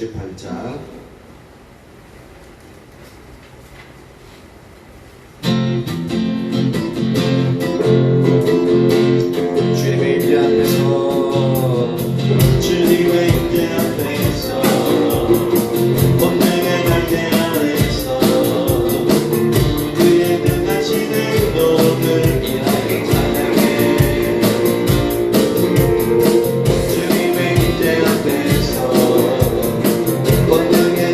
반짝 주님의 임재 앞에서 주님의 임재 앞에서 본능의 날개 아래서 그의 능하신 행동을 귀하게 찬양해 주님의 임재 앞에서 본능의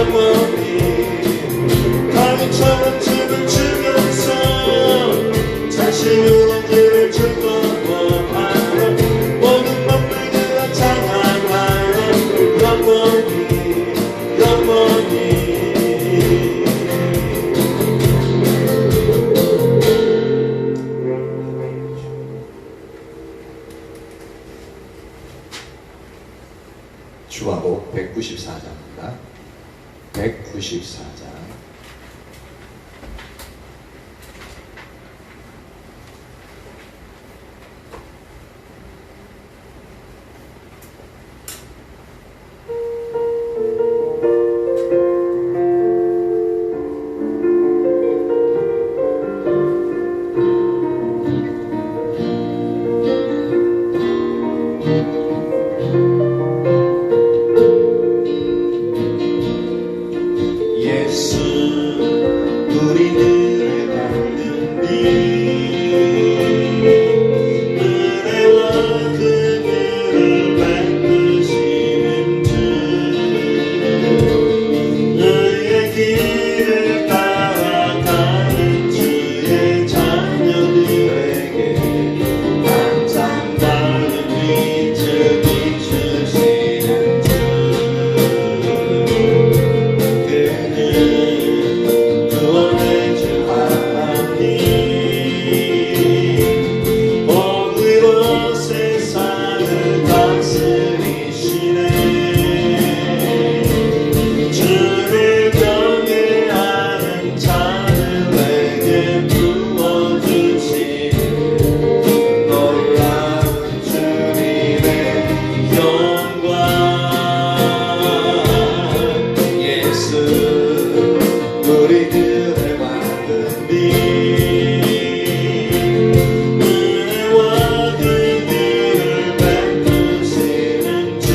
영원히 가위처럼 춤을 추면서 자신으로 그를 즐거워하며 모든 만물들아 찬양하여 영원히 영원히 주화곡 194장입니다. 194장. 예수 우리들의 받는 비 은혜와 그늘을 베푸시는 주 의의 길을 따라가는 주의 자녀들에게 항상 밝은 빛을 비추시는 주 구원의 주 하나님 복으로 세상을 다스리시네 주를 경외하는 자들에게 부어주시는 놀라운 주님의 영광 예수 우리들의 받은 비 은혜와 그늘을 베푸시는 주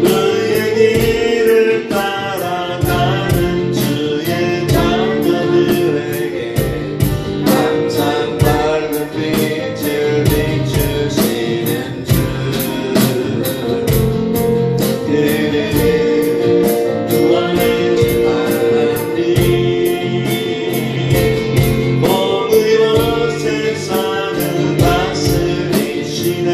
의의 길을 따라가는 주의 자녀들에게 항상 밝은 빛을 비추시는 주 구원의 주 하나님 복으로 세상을 다스리시네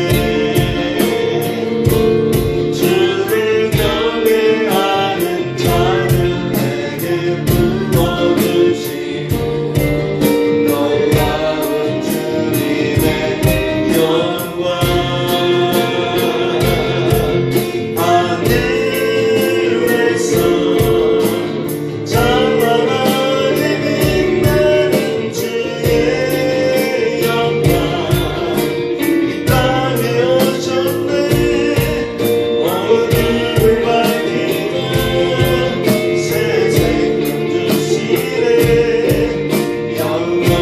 주를 경외하는 자들에게 부어주시는 놀라운 주님의 영광 하늘에서 찬란하게 빛나는 주의 영광 이 땅에 오셨네 어둠을 밝히는 새 생명 주시네 영원히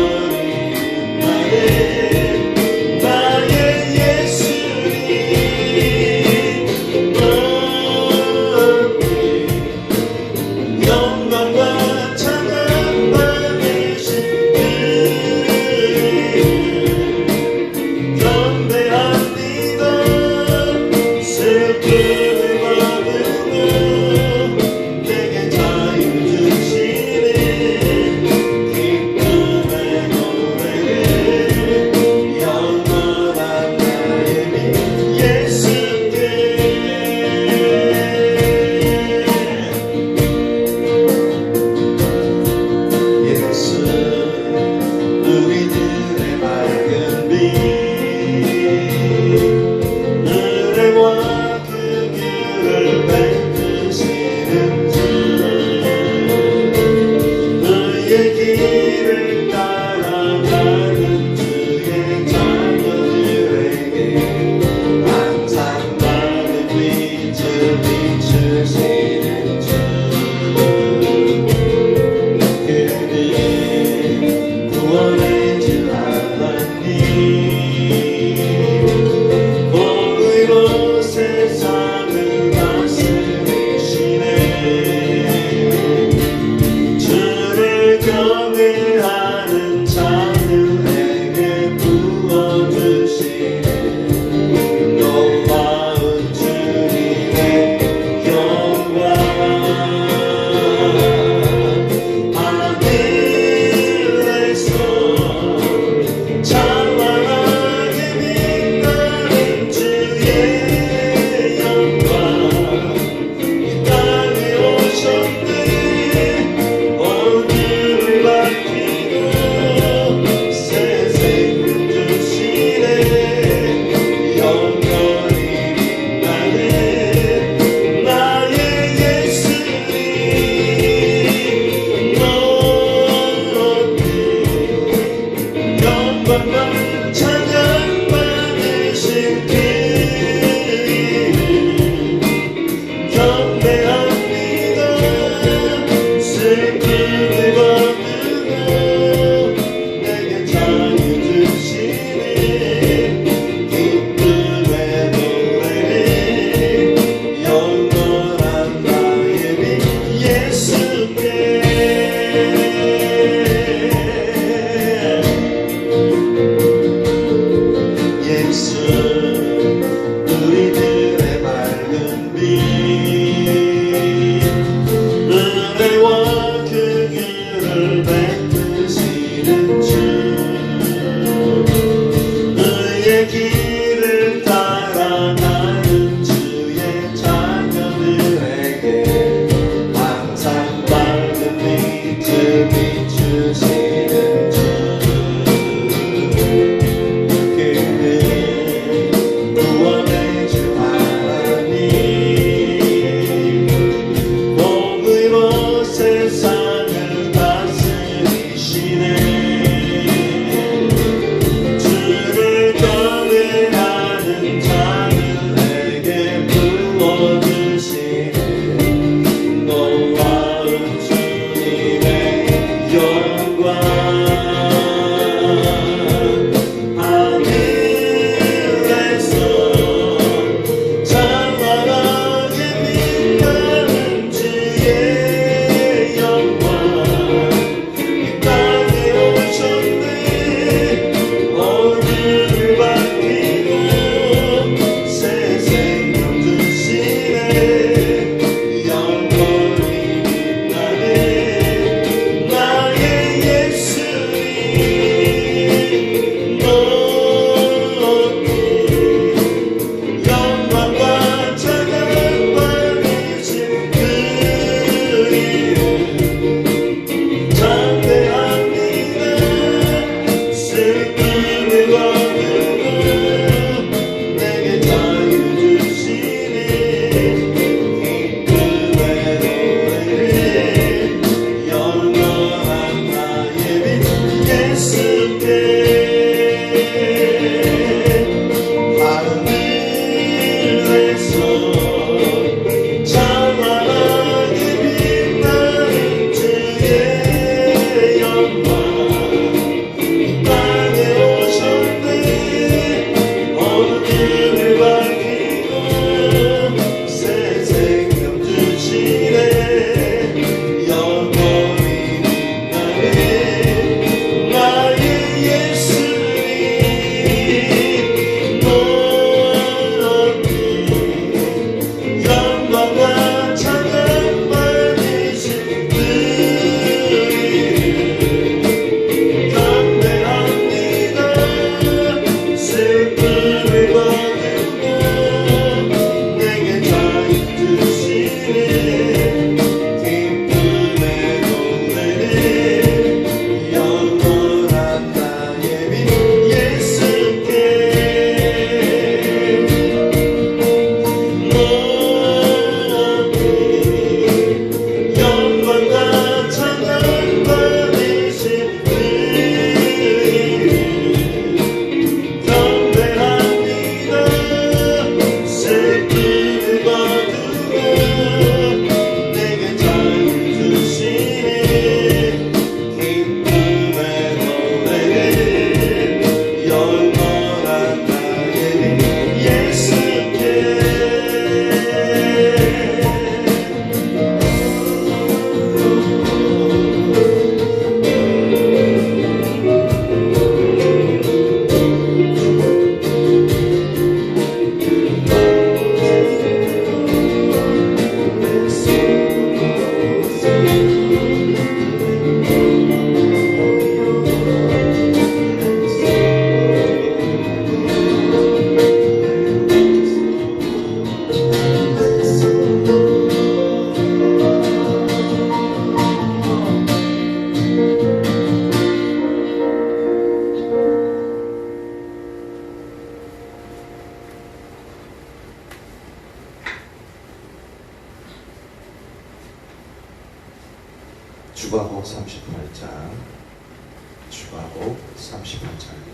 나의 예수님 주과곡 38장, 주과곡 38장입니다.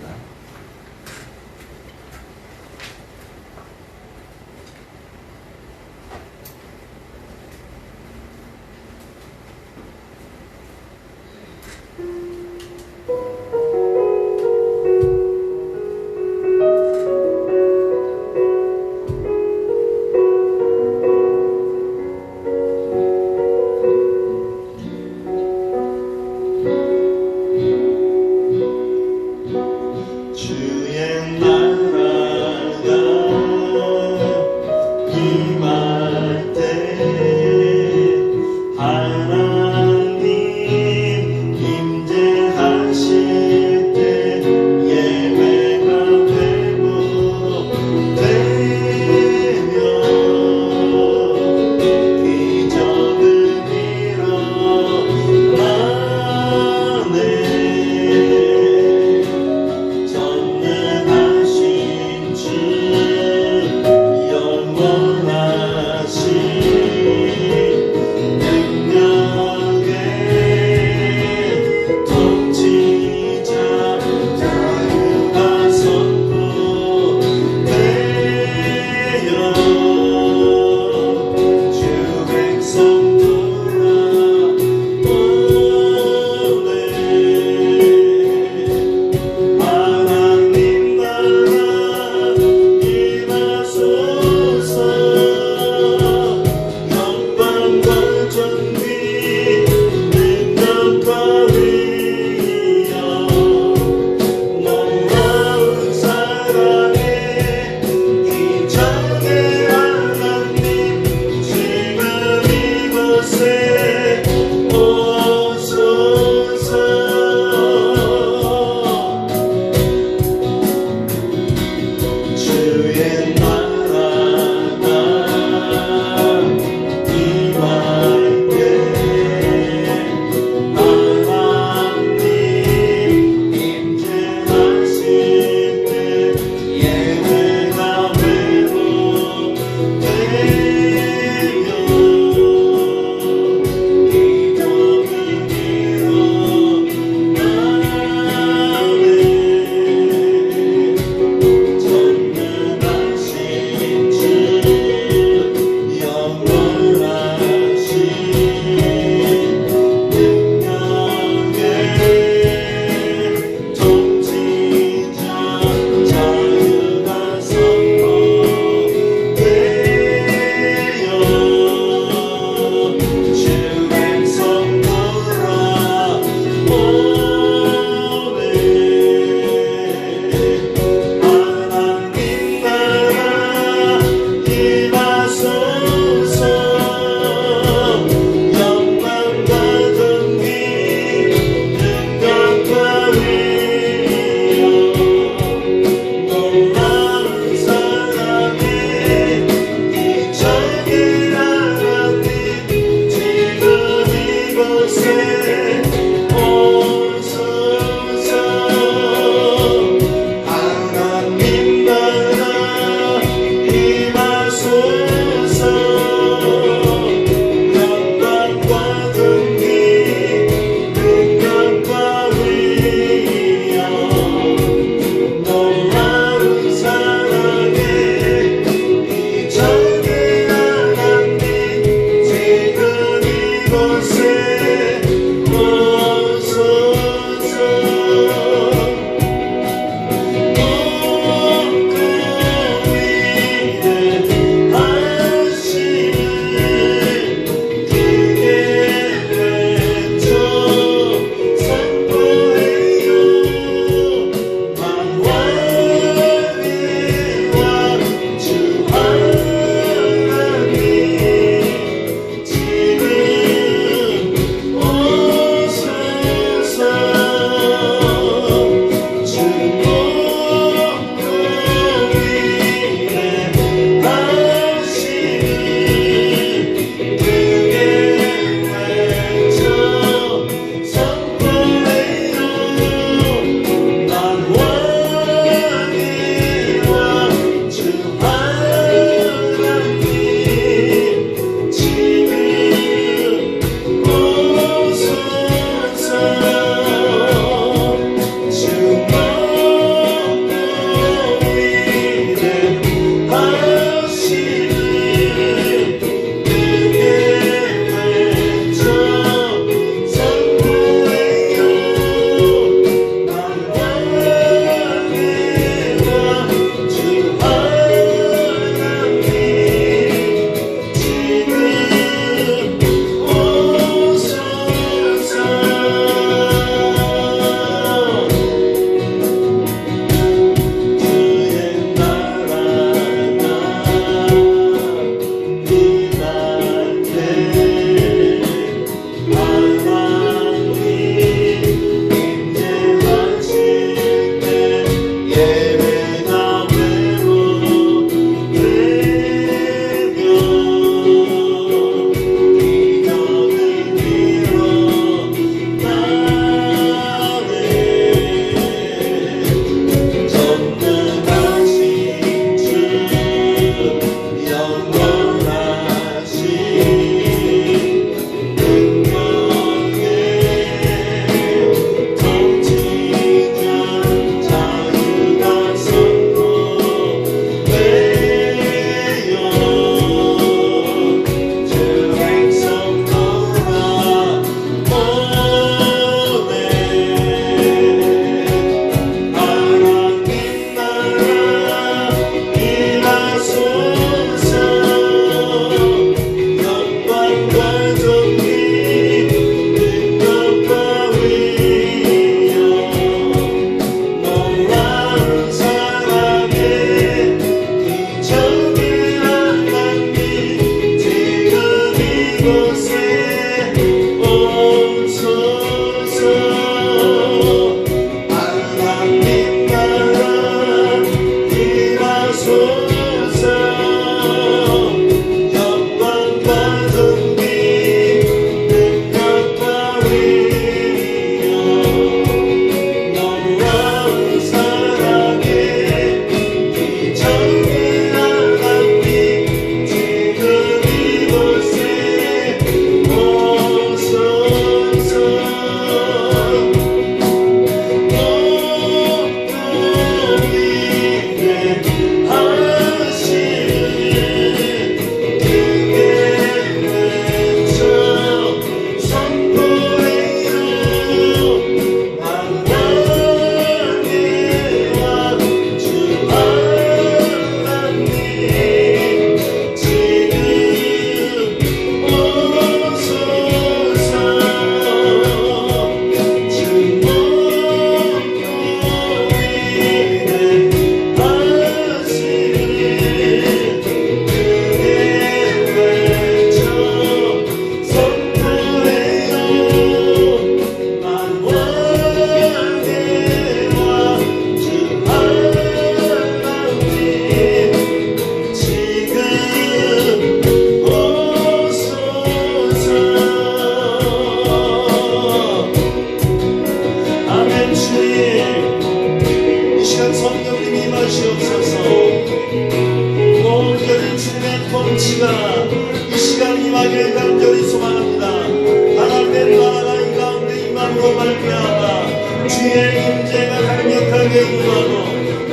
임하길 간절히 소망합니다. 하나님의 나라가 이 가운데 임함으로 말미암아 주의 임재가 강력하게 임하고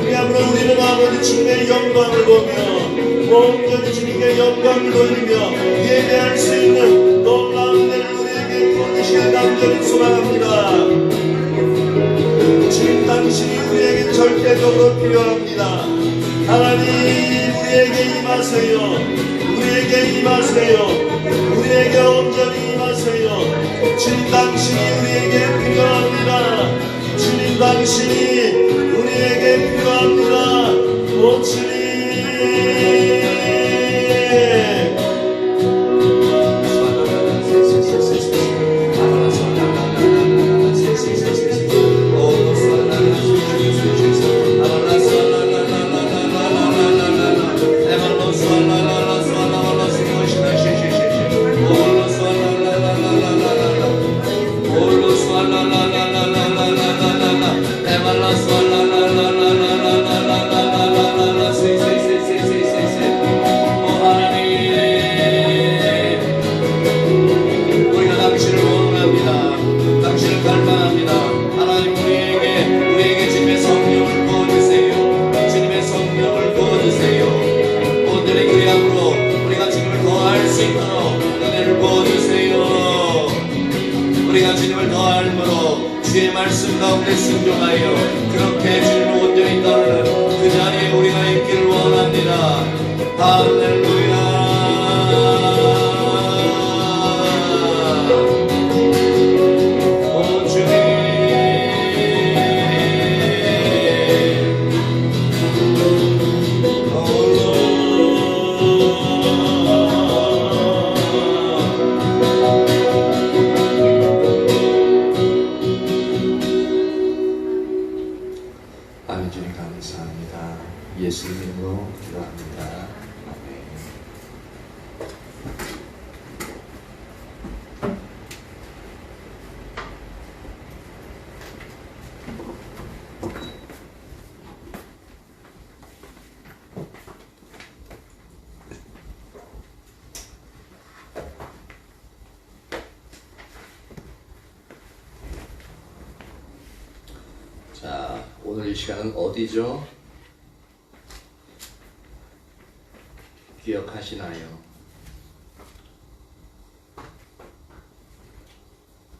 그리함으로 우리는 아버지 주님의 영광을 보며 온전히 주님께 영광을 돌리며 예배할 수 있는 놀라운 은혜를 우리에게 부어주시길 간절히 소망합니다. 주님 당신이 우리에게 절대적으로 필요합니다. 하나님 우리에게 임하세요. 우리에게 임하세요. 우리에게 온전히 임하세요. 주님 당신이 우리에게 필요합니다. 주님 당신이 우리에게 필요합니다. 오 주님 주의 말씀 가운데 순종하여 그렇게 주님을 온전히 따르는 그 자리에 우리가 있기를 원합니다. 할렐루야. 오 주님 아멘. 주님 감사합니다. 예수님으로 기도합니다. 아멘. 자, 오늘 이 시간은 어디죠? 기억하시나요?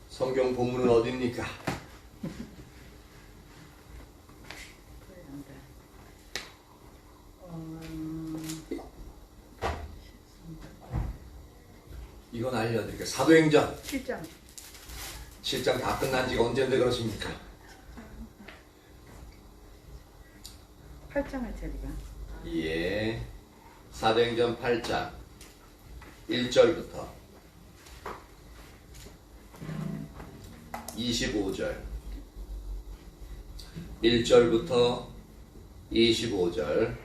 성경 본문은 어디입니까? 이건 알려드릴게요. 사도행전 7장 7장 다 끝난 지가 언젠데 그러십니까? 8장을 저리가 예. 사도행전 8장 1절부터 25절 1절부터 25절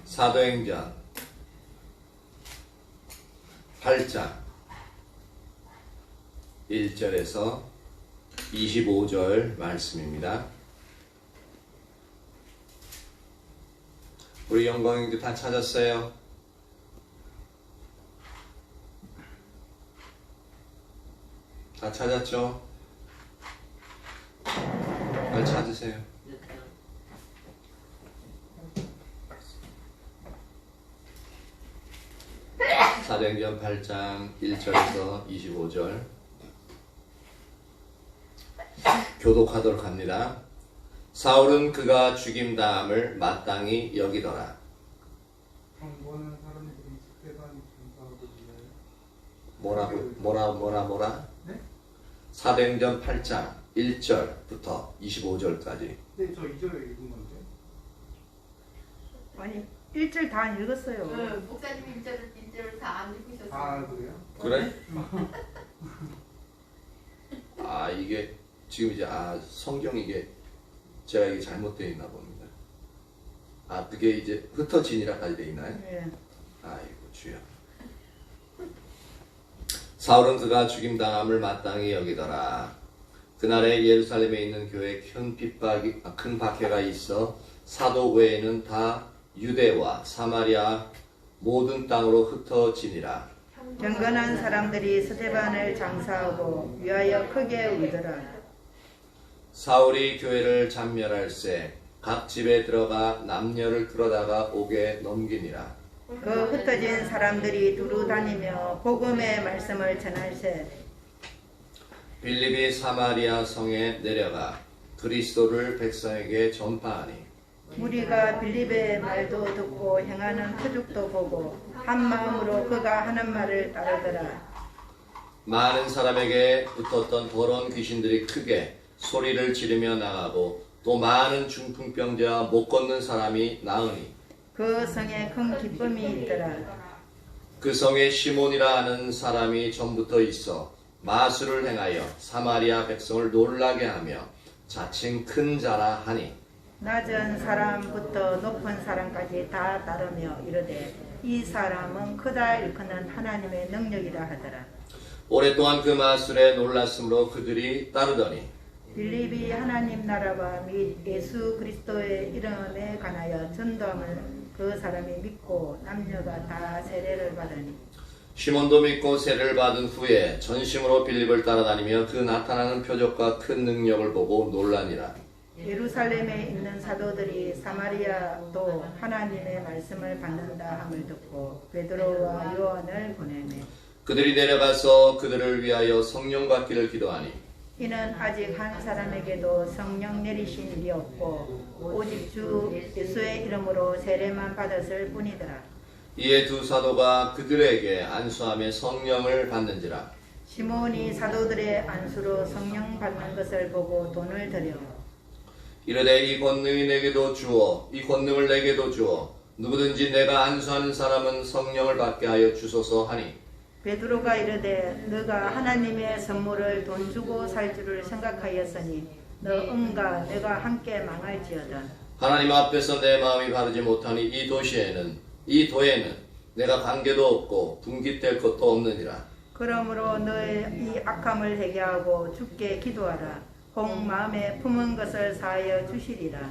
사도행전 8장 1절에서 25절 말씀입니다. 우리 영광형제 다 찾았어요? 다 찾았죠? 빨리 찾으세요. 사도행전 8장 1절에서 25절 교독하도록 합니다. 사울은 그가 죽임 다함을 마땅히 여기더라. 강구하는 사람들이 스테반 전파하고 있나요? 뭐라? 네? 사도행전 8장 1절부터 25절까지. 네, 저 2절 읽은 건데. 아니 1절 다 안 읽었어요. 목사님 일절을 다 안 읽으셨어요. 아, 그래요? 그래? 아 이게 지금 이제 성경 이게 제가 이게 잘못되어 있나 봅니다. 그게 이제 흩어지니라까지 되어 있나요? 네. 아이고 주여. 사울은 그가 죽임당함을 마땅히 여기더라. 그날에 예루살렘에 있는 교회에 큰 박해가 있어 사도 외에는 다 유대와 사마리아 모든 땅으로 흩어지니라. 경건한 사람들이 스데반을 장사하고 위하여 크게 울더라. 사울이 교회를 잔멸할세 각 집에 들어가 남녀를 끌어다가 옥에 넘기니라. 그 흩어진 사람들이 두루 다니며 복음의 말씀을 전할세. 빌립이 사마리아 성에 내려가 그리스도를 백성에게 전파하니 무리가 빌립의 말도 듣고 행하는 표적도 보고 한 마음으로 그가 하는 말을 따르더라. 많은 사람에게 붙었던 더러운 귀신들이 크게 소리를 지르며 나가고 또 많은 중풍병자와 못 걷는 사람이 나으니 그 성에 큰 기쁨이 있더라. 그 성에 시몬이라 하는 사람이 전부터 있어 마술을 행하여 사마리아 백성을 놀라게 하며 자칭 큰 자라 하니 낮은 사람부터 높은 사람까지 다 따르며 이르되 이 사람은 크다 일컫는 하나님의 능력이라 하더라. 오랫동안 그 마술에 놀랐으므로 그들이 따르더니 빌립이 하나님 나라와 및 예수 그리스도의 이름에 관하여 전도함을 그 사람이 믿고 남녀가 다 세례를 받으니 시몬도 믿고 세례를 받은 후에 전심으로 빌립을 따라다니며 그 나타나는 표적과 큰 능력을 보고 놀라니라. 예루살렘에 있는 사도들이 사마리아도 하나님의 말씀을 받는다 함을 듣고 베드로와 요한을 보내매 그들이 내려가서 그들을 위하여 성령 받기를 기도하니 이는 아직 한 사람에게도 성령 내리신 일이 없고 오직 주 예수의 이름으로 세례만 받았을 뿐이더라. 이에 두 사도가 그들에게 안수하며 성령을 받는지라. 시몬이 사도들의 안수로 성령 받는 것을 보고 돈을 들여 이르되 이 권능이 내게도 주어 이 권능을 내게도 주어 누구든지 내가 안수하는 사람은 성령을 받게 하여 주소서 하니 베드로가 이르되 너가 하나님의 선물을 돈 주고 살 줄을 생각하였으니 너 응가 내가 함께 망할지어다. 하나님 앞에서 내 마음이 바르지 못하니 이 도에는 내가 관계도 없고 분깃될 것도 없느니라. 그러므로 너의 이 악함을 회개하고 주께 기도하라. 혹 마음에 품은 것을 사하여 주시리라.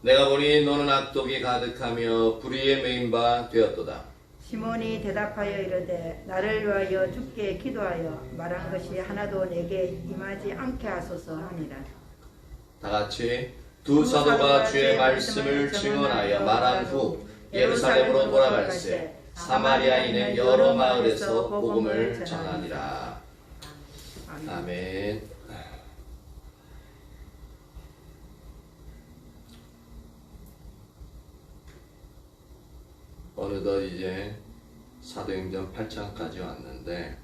내가 보니 너는 악독이 가득하며 불의에 매인 바 되었도다. 시몬이 대답하여 이르되 나를 위하여 주께 기도하여 말한 것이 하나도 내게 임하지 않게 하소서 하니라. 다 같이 두 사도가 주의 말씀을 증언하여 말한 후 예루살렘으로 돌아갈새 사마리아인의 여러 마을에서 복음을 전하니라. 아멘. 어느덧 이제 사도행전 8장까지 왔는데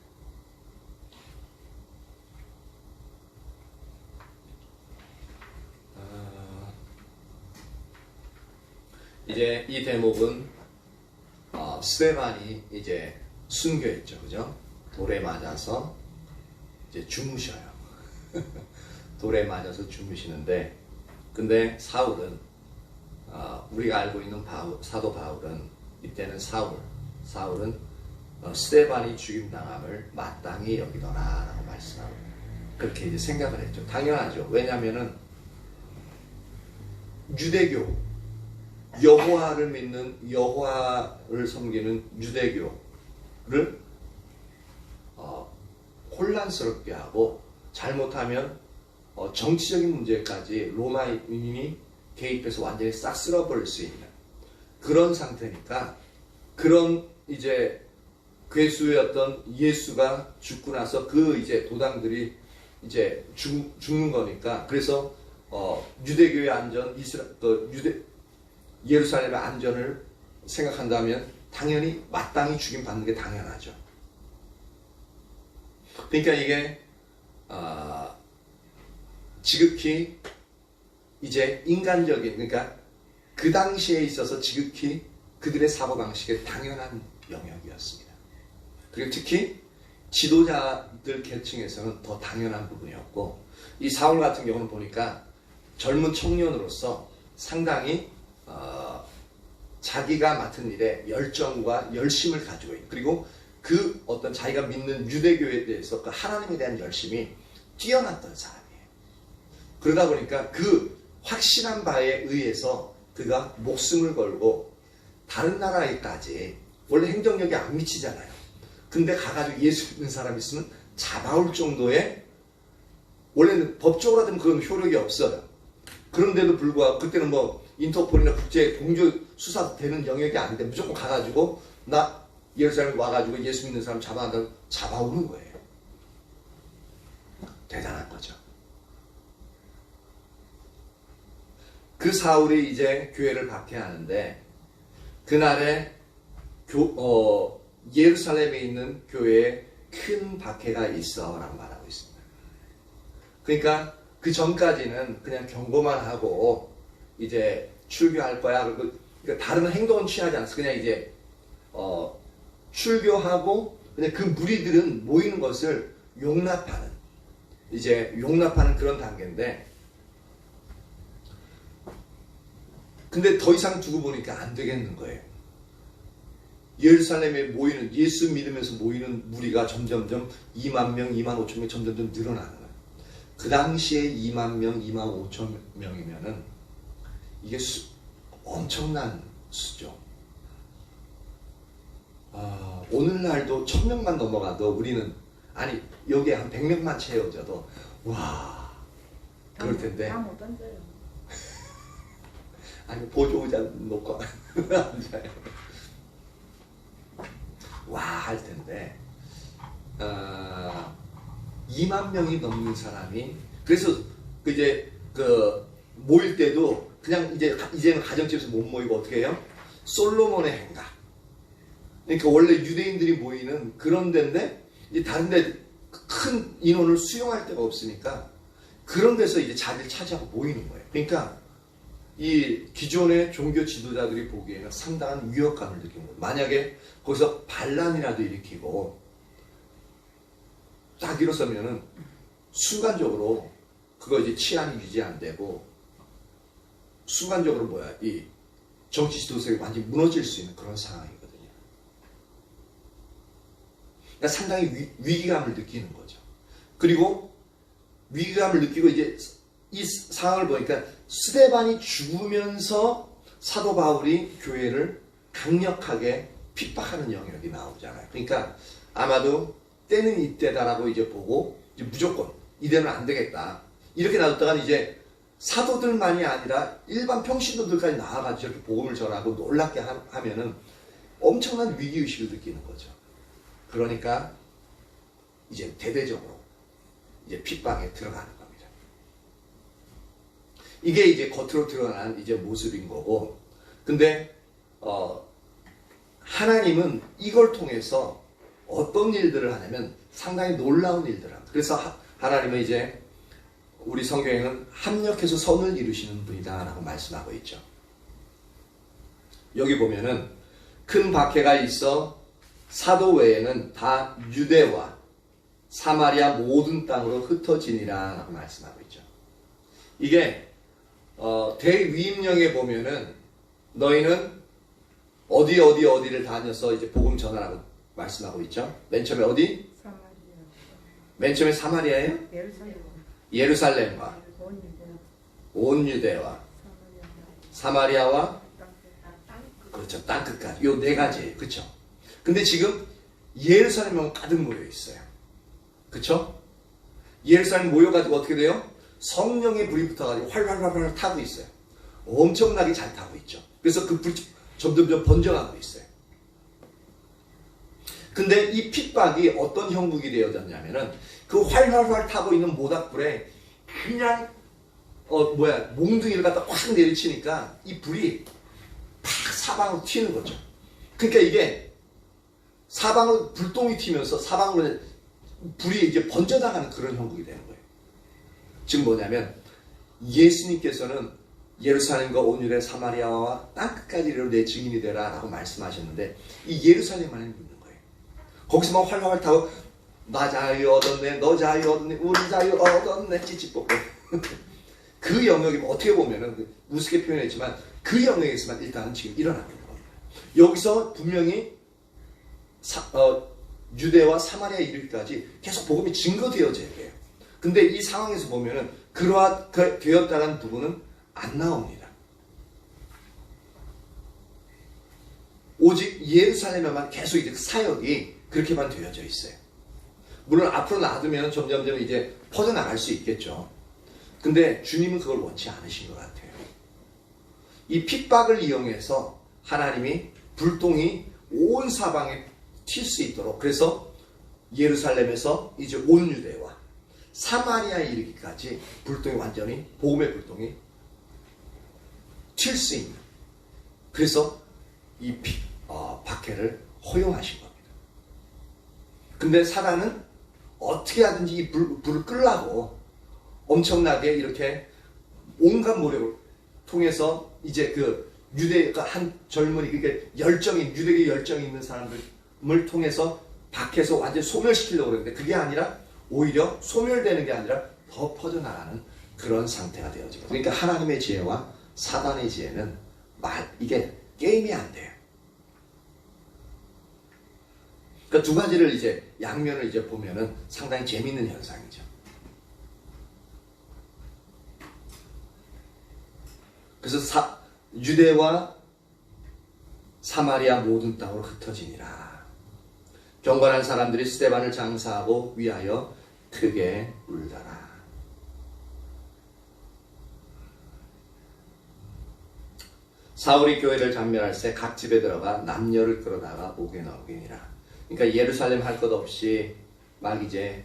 이제 이 대목은 스데반이 이제 순교했죠, 그죠? 돌에 맞아서 이제 주무셔요. 돌에 맞아서 주무시는데, 근데 사울은 우리가 알고 있는 사도 바울은 이때는 사울은 스데반이 죽임당함을 마땅히 여기더라라고 말씀하고 그렇게 이제 생각을 했죠. 당연하죠. 왜냐하면은 유대교 여호와를 믿는 여호와를 섬기는 유대교를 혼란스럽게 하고 잘못하면 정치적인 문제까지 로마인이 개입해서 완전히 싹 쓸어버릴 수 있는 그런 상태니까 그런 이제 괴수였던 예수가 죽고 나서 그 이제 도당들이 이제 죽는 거니까 그래서 유대교의 안전, 예루살렘의 안전을 생각한다면 당연히 마땅히 죽임 받는 게 당연하죠. 그러니까 이게 지극히 이제 인간적인 그러니까 그 당시에 있어서 지극히 그들의 사고방식의 당연한 영역이었습니다. 그리고 특히 지도자들 계층에서는 더 당연한 부분이었고 이 사울 같은 경우는 보니까 젊은 청년으로서 상당히 자기가 맡은 일에 열정과 열심을 가지고 있는 그리고 그 어떤 자기가 믿는 유대교에 대해서 그 하나님에 대한 열심이 뛰어났던 사람이에요. 그러다 보니까 그 확신한 바에 의해서 그가 목숨을 걸고 다른 나라에까지 원래 행정력이 안 미치잖아요. 근데 가가지고 예수 믿는 사람 있으면 잡아올 정도의, 원래는 법적으로 하면 그런 효력이 없어요. 그런데도 불구하고 그때는 뭐 인터폴이나 국제 공조 수사 되는 영역이 아닌데 무조건 가가지고 나 예루살렘 와가지고 예수 믿는 사람 잡아오는 거예요. 대단한 거죠. 그 사울이 이제 교회를 박해하는데 그날에 예루살렘에 있는 교회에 큰 박해가 있어 라고 말하고 있습니다. 그러니까 그 전까지는 그냥 경고만 하고 이제 출교할 거야. 그러니까 다른 행동은 취하지 않았어. 그냥 이제 출교하고 그냥 그 무리들은 모이는 것을 용납하는 그런 단계인데, 근데 더 이상 두고 보니까 안 되겠는 거예요. 예루살렘에 모이는, 예수 믿으면서 모이는 무리가 점점점 2만 명, 2만 5천 명 점점점 늘어나는 거예요. 그 당시에 2만 명, 2만 5천 명이면은 이게 엄청난 수죠. 오늘날도 1000명만 넘어가도 우리는, 아니 여기에 한 100명만 채워져도 와 그럴 텐데. 다 못 던져요. 아니 보조의자 놓고 앉아요. 와 할 텐데 2만 명이 넘는 사람이, 그래서 이제 모일 때도 그냥 이제는 가정집에서 못 모이고 어떻게 해요? 솔로몬의 행각. 그러니까 원래 유대인들이 모이는 그런 데인데 이제 다른 데 큰 인원을 수용할 데가 없으니까 그런 데서 이제 자리를 차지하고 모이는 거예요. 그러니까 이 기존의 종교 지도자들이 보기에는 상당한 위협감을 느끼는 거예요. 만약에 거기서 반란이라도 일으키고 딱 일어서면은 순간적으로 그거 이제 치안이 유지 안 되고 순간적으로 이 정치 지도세가 완전히 무너질 수 있는 그런 상황이거든요. 그러니까 상당히 위기감을 느끼는 거죠. 그리고 위기감을 느끼고 이제 이 상황을 보니까 스데반이 죽으면서 사도 바울이 교회를 강력하게 핍박하는 영역이 나오잖아요. 그러니까 아마도 때는 이때다라고 이제 보고 이제 무조건 이대로는 안 되겠다. 이렇게 놔뒀다가 이제 사도들만이 아니라 일반 평신도들까지 나와가지고 이렇게 복음을 전하고 놀랍게 하면은 엄청난 위기의식을 느끼는 거죠. 그러니까 이제 대대적으로 이제 핍박에 들어가는 겁니다. 이게 이제 겉으로 드러난 이제 모습인 거고, 근데 하나님은 이걸 통해서 어떤 일들을 하냐면 상당히 놀라운 일들을 합니다. 그래서 하나님은 이제 우리 성경에는 합력해서 선을 이루시는 분이다 라고 말씀하고 있죠. 여기 보면은 큰 박해가 있어 사도 외에는 다 유대와 사마리아 모든 땅으로 흩어지니라 라고 말씀하고 있죠. 이게 대위임령에 보면은 너희는 어디를 다녀서 이제 복음 전하라고 말씀하고 있죠. 맨 처음에 어디? 사마리아. 맨 처음에 사마리아예요? 예루살렘과 온 유대와 사마리아와 그렇죠, 땅끝까지. 요 네 가지예요. 그렇죠. 근데 지금 예루살렘은 가득 모여 있어요. 그렇죠? 예루살렘 모여가지고 어떻게 돼요? 성령의 불이 붙어가지고 활활활활 타고 있어요. 엄청나게 잘 타고 있죠. 그래서 그 불이 점점 번져가고 있어요. 근데 이 핍박이 어떤 형국이 되어졌냐면은 그 활활활 타고 있는 모닥불에 그냥 몽둥이를 갖다 확 내리치니까 이 불이 팍 사방으로 튀는 거죠. 그러니까 이게 사방으로 불똥이 튀면서 사방으로 불이 이제 번져나가는 그런 형국이 되는 거예요. 지금 뭐냐면 예수님께서는 예루살렘과 온 유대 사마리아와 땅끝까지로 내 증인이 되라 라고 말씀하셨는데 이 예루살렘만을 믿는 거예요. 거기서만 활활 타고 나 자유 얻었네, 너 자유 얻었네, 우리 자유 얻었네, 찌찌뽀뽀. 그 영역이 어떻게 보면은 우습게 표현했지만 그 영역에서만 일단은 지금 일어나고 있는 겁니다. 여기서 분명히 유대와 사마리아 이르기까지 계속 복음이 증거되어져야 돼요. 근데 이 상황에서 보면은 되었다는 부분은 안 나옵니다. 오직 예루살렘에만 계속 이제 사역이 그렇게만 되어져 있어요. 물론 앞으로 놔두면 점점점 이제 퍼져나갈 수 있겠죠. 근데 주님은 그걸 원치 않으신 것 같아요. 이 핍박을 이용해서 하나님이 불똥이 온 사방에 튈 수 있도록, 그래서 예루살렘에서 이제 온 유대와 사마리아에 이르기까지 불똥이 완전히, 복음의 불똥이 튈 수 있는, 그래서 이 박해를 허용하신 겁니다. 근데 사단은 어떻게 하든지 이 불을 끌라고 엄청나게 이렇게 온갖 노력을 통해서 이제 그 유대가 한 젊은이, 그러니까 열정이, 유대계 열정이 있는 사람들을 통해서 박해서 완전히 소멸시키려고 그러는데, 그게 아니라 오히려 소멸되는 게 아니라 더 퍼져나가는 그런 상태가 되어지고, 그러니까 하나님의 지혜와 사단의 지혜는 이게 게임이 안 돼요. 그러니까 두 가지를 이제 양면을 이제 보면은 상당히 재미있는 현상이죠. 그래서 유대와 사마리아 모든 땅으로 흩어지니라. 경건한 사람들이 스데반을 장사하고 위하여 크게 울더라. 사울이 교회를 장멸할 때 각 집에 들어가 남녀를 끌어다가 오게 나오게니라. 그러니까 예루살렘 할 것 없이 막 이제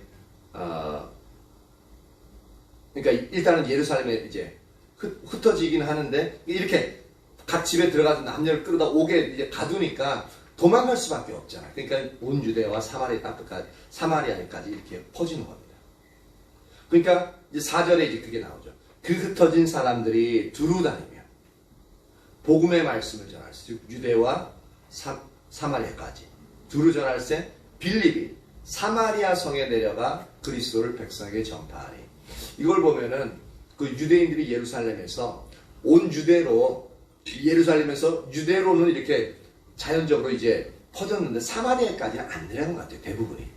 그러니까 일단은 예루살렘에 이제 흩어지긴 하는데, 이렇게 각 집에 들어가서 남녀를 끌어다 오게 이제 가두니까 도망갈 수밖에 없잖아요. 그러니까 온 유대와 사마리아까지 이렇게 퍼지는 겁니다. 그러니까 이제 4절에 이제 그게 나오죠. 그 흩어진 사람들이 두루 다니며 복음의 말씀을 전할 때, 유대와 사마리아까지 두루 전할 때 빌립이 사마리아 성에 내려가 그리스도를 백성에게 전파하니. 이걸 보면은 그 유대인들이 예루살렘에서 온 유대로, 예루살렘에서 유대로는 이렇게 자연적으로 이제 퍼졌는데 사마리아까지는 안 내려간 것 같아요, 대부분이.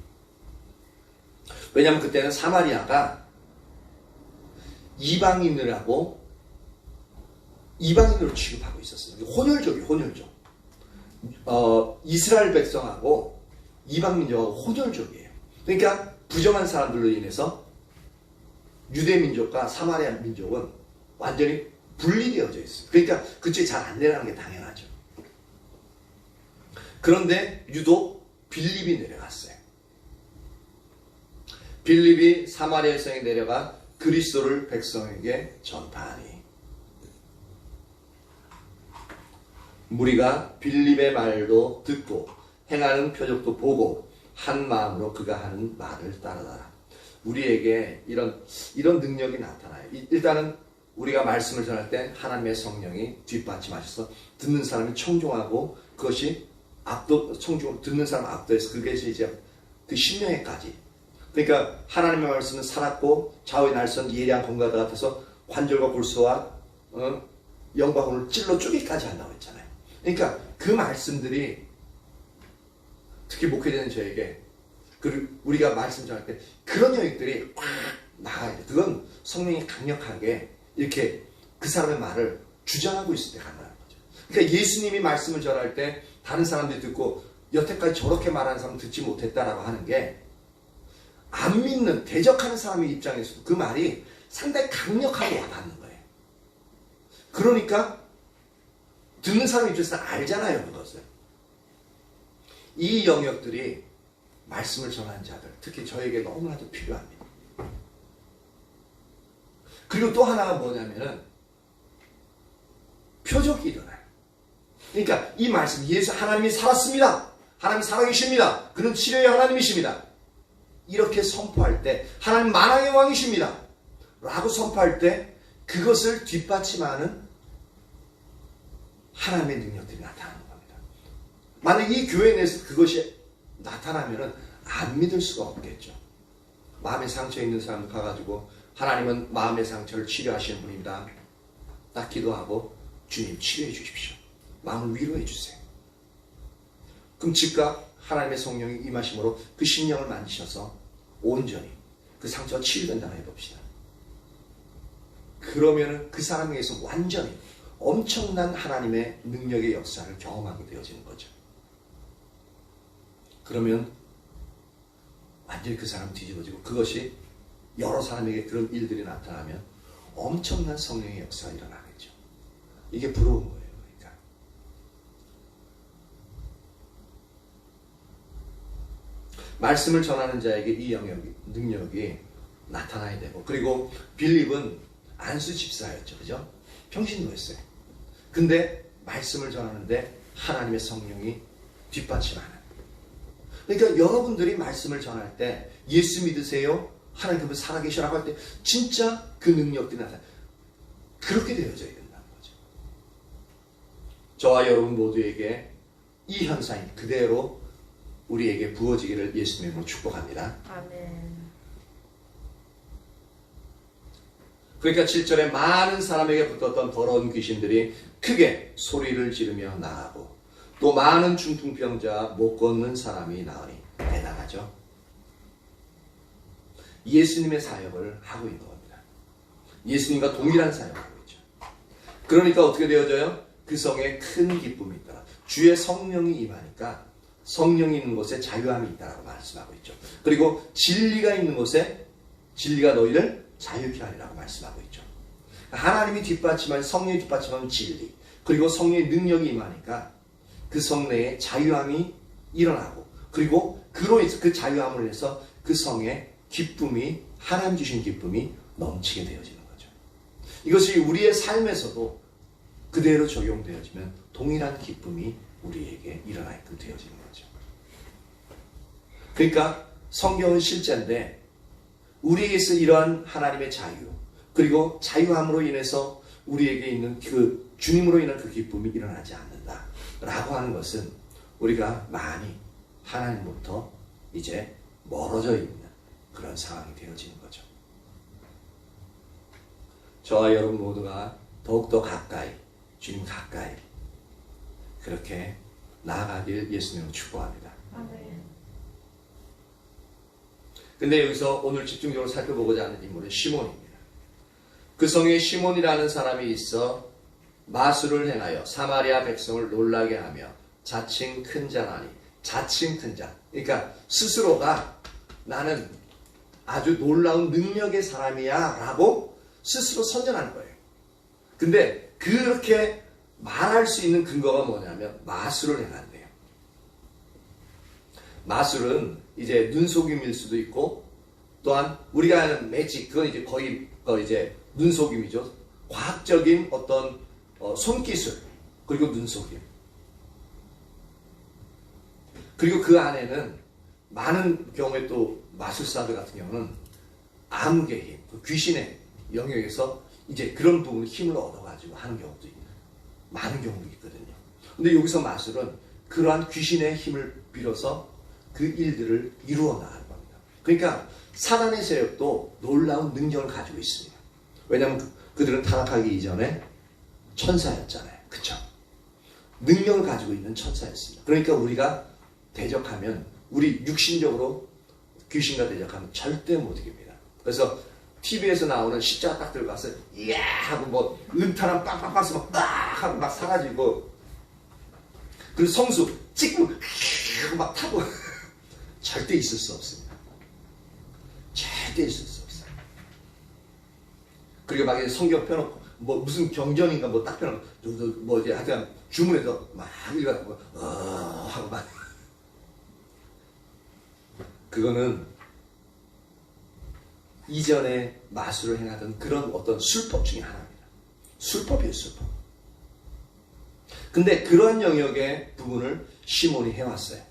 왜냐하면 그때는 사마리아가 이방인으로 취급하고 있었어요. 혼혈족이에요, 혼혈족. 이스라엘 백성하고 이방민족하고 혼혈족이에요. 그러니까 부정한 사람들로 인해서 유대 민족과 사마리아 민족은 완전히 분리되어져 있어요. 그러니까 그쪽에 잘 안 내려가는 게 당연하죠. 그런데 유독 빌립이 내려갔어요. 빌립이 사마리아 성에 내려가 그리스도를 백성에게 전파하니, 무리가 빌립의 말도 듣고 행하는 표적도 보고 한 마음으로 그가 하는 말을 따르더라. 우리에게 이런 능력이 나타나요. 일단은 우리가 말씀을 전할 때 하나님의 성령이 뒷받침하셔서 듣는 사람이 청종하고, 그것이 듣는 사람 압도해서 그것이 이제 그 심령에까지. 그러니까 하나님의 말씀은 살았고 좌우의 날선 예리한 검과 같아서 관절과 골수와 영과 혼을 찔러 쪼개기까지 한다고 했잖아요. 그러니까 그 말씀들이 특히 목회자는 저에게 우리가 말씀 전할 때 그런 영역들이 확 나가야 돼. 그건 성령이 강력하게 이렇게 그 사람의 말을 주장하고 있을 때 가능한 거죠. 그러니까 예수님이 말씀을 전할 때 다른 사람들이 듣고 여태까지 저렇게 말하는 사람은 듣지 못했다라고 하는 게, 안 믿는 대적하는 사람의 입장에서도 그 말이 상당히 강력하게 와닿는 거예요. 그러니까 듣는 사람 입장에서는 알잖아요, 그것을. 이 영역들이 말씀을 전하는 자들, 특히 저에게 너무나도 필요합니다. 그리고 또 하나가 뭐냐면은 표적이 일어나요. 그러니까 이 말씀, 예수 하나님이 살았습니다. 하나님 살아계십니다. 그는 치료의 하나님이십니다. 이렇게 선포할 때 하나님 만왕의 왕이십니다. 라고 선포할 때 그것을 뒷받침하는 하나님의 능력들이 나타나는 겁니다. 만약 이 교회 내에서 그것이 나타나면은 안 믿을 수가 없겠죠. 마음에 상처 있는 사람 가가지고 하나님은 마음의 상처를 치료하시는 분입니다. 딱 기도하고 주님 치료해 주십시오. 마음을 위로해 주세요. 그럼 즉각 하나님의 성령이 임하심으로 그 심령을 만지셔서 온전히 그 상처가 치유된다고 해봅시다. 그러면은 그 사람에게서 완전히 엄청난 하나님의 능력의 역사를 경험하게 되어지는 거죠. 그러면 완전히 그 사람은 뒤집어지고, 그것이 여러 사람에게 그런 일들이 나타나면 엄청난 성령의 역사가 일어나겠죠. 이게 부러운 거예요. 그러니까 말씀을 전하는 자에게 이 능력이 나타나야 되고, 그리고 빌립은 안수 집사였죠. 그죠? 평신도였어요. 근데 말씀을 전하는데 하나님의 성령이 뒷받침하는. 그러니까 여러분들이 말씀을 전할 때 예수 믿으세요? 하나님 그분 살아계시라고 할 때 진짜 그 능력들이 나타나요. 그렇게 되어져야 된다는 거죠. 저와 여러분 모두에게 이 현상이 그대로 우리에게 부어지기를 예수님의 이름으로 축복합니다. 아멘. 그러니까 7절에 많은 사람에게 붙었던 더러운 귀신들이 크게 소리를 지르며 나가고, 또 많은 중풍병자 못 걷는 사람이 나으니. 대단하죠. 예수님의 사역을 하고 있는 겁니다. 예수님과 동일한 사역을 하고 있죠. 그러니까 어떻게 되어져요? 그 성에 큰 기쁨이 있더라. 주의 성령이 임하니까 성령이 있는 곳에 자유함이 있다라고 말씀하고 있죠. 그리고 진리가 있는 곳에 진리가 너희를 자유케 하리라고 말씀하고 있죠. 하나님이 뒷받침하면, 성령이 뒷받침하면 진리, 그리고 성령의 능력이 임하니까 그 성내에 자유함이 일어나고, 그리고 그로 인해서 그 자유함을 위해서 그 성에 기쁨이, 하나님 주신 기쁨이 넘치게 되어지는 거죠. 이것이 우리의 삶에서도 그대로 적용되어지면 동일한 기쁨이 우리에게 일어나게끔 되어지는 거죠. 그러니까 성경은 실제인데 우리에게서 이러한 하나님의 자유, 그리고 자유함으로 인해서 우리에게 있는 그 주님으로 인한 그 기쁨이 일어나지 않는다 라고 하는 것은 우리가 많이 하나님부터 이제 멀어져 있는 그런 상황이 되어지는 거죠. 저와 여러분 모두가 더욱더 가까이, 주님 가까이 그렇게 나아가길 예수님으로 축복합니다. 아멘. 근데 여기서 오늘 집중적으로 살펴보고자 하는 인물은 시몬입니다. 그 성에 시몬이라는 사람이 있어 마술을 행하여 사마리아 백성을 놀라게 하며 자칭 큰 자라니. 자칭 큰 자. 그러니까 스스로가 나는 아주 놀라운 능력의 사람이야 라고 스스로 선전하는 거예요. 근데 그렇게 말할 수 있는 근거가 뭐냐면 마술을 행한대요. 마술은 이제 눈속임일 수도 있고, 또한 우리가 하는 매직, 그건 이제 거의 이제 눈속임이죠. 과학적인 어떤 손기술, 그리고 눈속임. 그리고 그 안에는 많은 경우에 또 마술사들 같은 경우는 암흑의 힘, 귀신의 영역에서 이제 그런 부분을 힘을 얻어가지고 하는 경우도 많은 경우도 있거든요. 근데 여기서 마술은 그러한 귀신의 힘을 빌어서 그 일들을 이루어 나가는 겁니다. 그러니까 사단의 세력도 놀라운 능력을 가지고 있습니다. 왜냐하면 그들은 타락하기 이전에 천사였잖아요. 그쵸? 능력을 가지고 있는 천사였습니다. 그러니까 우리가 대적하면, 우리 육신적으로 귀신과 대적하면 절대 못 이깁니다. 그래서 TV에서 나오는 십자가 딱 들고 가서 이야 하고 뭐 은타랑 빵빵빵 쏘면 막 하고 막 사라지고, 그리고 성수 찍고 하고 막 타고 절대 있을 수 없습니다. 절대 있을 수 없어요. 그리고 막 이제 성경 펴놓고 뭐 무슨 경전인가 뭐 딱 펴놓고 뭐 이제 하여튼 주문해서 막 읽어가고 하고 막, 그거는 이전에 마술을 행하던 그런 어떤 술법 중에 하나입니다. 술법이에요, 술법. 근데 그런 영역의 부분을 시몬이 해왔어요.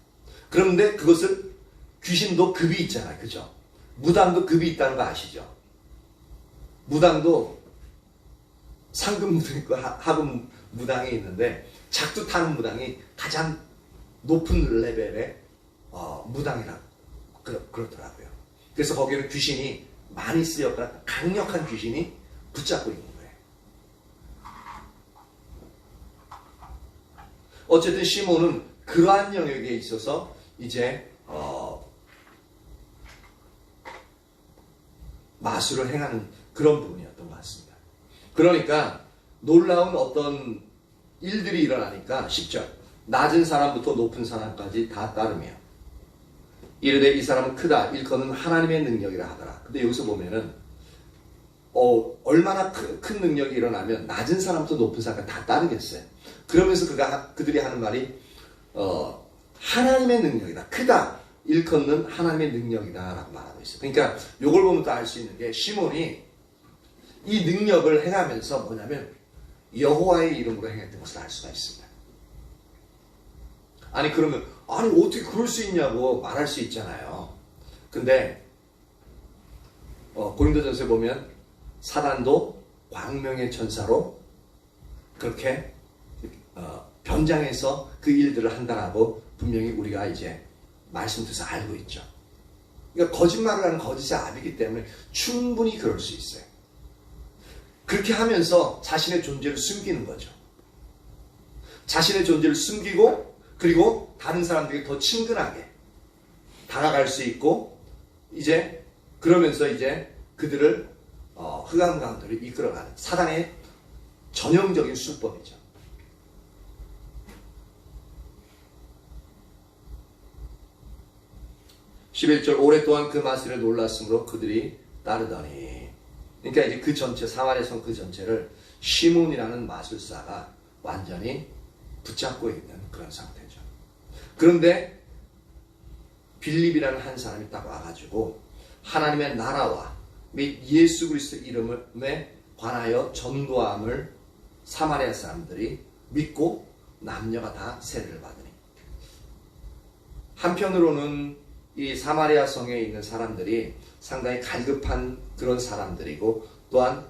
그런데 그것을, 귀신도 급이 있잖아요. 그죠? 무당도 급이 있다는 거 아시죠? 무당도 상급 무당 있고 하급 무당이 있는데, 작두 타는 무당이 가장 높은 레벨의 무당이라고 그렇더라고요. 그래서 거기는 귀신이 많이 쓰였거나 강력한 귀신이 붙잡고 있는 거예요. 어쨌든 시몬은 그러한 영역에 있어서 이제 마술을 행하는 그런 부분이었던 것 같습니다. 그러니까 놀라운 어떤 일들이 일어나니까 10절 낮은 사람부터 높은 사람까지 다 따르며 이르되 이 사람은 크다 일컫는 하나님의 능력이라 하더라. 근데 여기서 보면은 얼마나 큰 능력이 일어나면 낮은 사람부터 높은 사람까지 다 따르겠어요. 그러면서 그들이 하는 말이 하나님의 능력이다. 크다 일컫는 하나님의 능력이다 라고 말하고 있어요. 그러니까 이걸 보면 또 알 수 있는 게 시몬이 이 능력을 행하면서 뭐냐면 여호와의 이름으로 행했던 것을 알 수가 있습니다. 아니 그러면 아니 어떻게 그럴 수 있냐고 말할 수 있잖아요. 근데 고린도전서에 보면 사단도 광명의 천사로 그렇게 변장해서 그 일들을 한다라고 분명히 우리가 이제 말씀드려서 알고 있죠. 그러니까 거짓말을 하는 거짓의 압이기 때문에 충분히 그럴 수 있어요. 그렇게 하면서 자신의 존재를 숨기는 거죠. 자신의 존재를 숨기고 그리고 다른 사람들에게 더 친근하게 다가갈 수 있고 이제 그러면서 이제 그들을 흑암 가운데로 이끌어가는 사단의 전형적인 수법이죠. (11절) 오랫동안 그 말씀에 놀랐으므로 그들이 따르더니 그러니까 이제 그 전체 사마리아 성 그 전체를 시몬이라는 마술사가 완전히 붙잡고 있는 그런 상태죠. 그런데 빌립이라는 한 사람이 딱 와가지고 하나님의 나라와 및 예수 그리스도 이름에 관하여 전도함을 사마리아 사람들이 믿고 남녀가 다 세례를 받으니 한편으로는 이 사마리아 성에 있는 사람들이 상당히 갈급한 그런 사람들이고 또한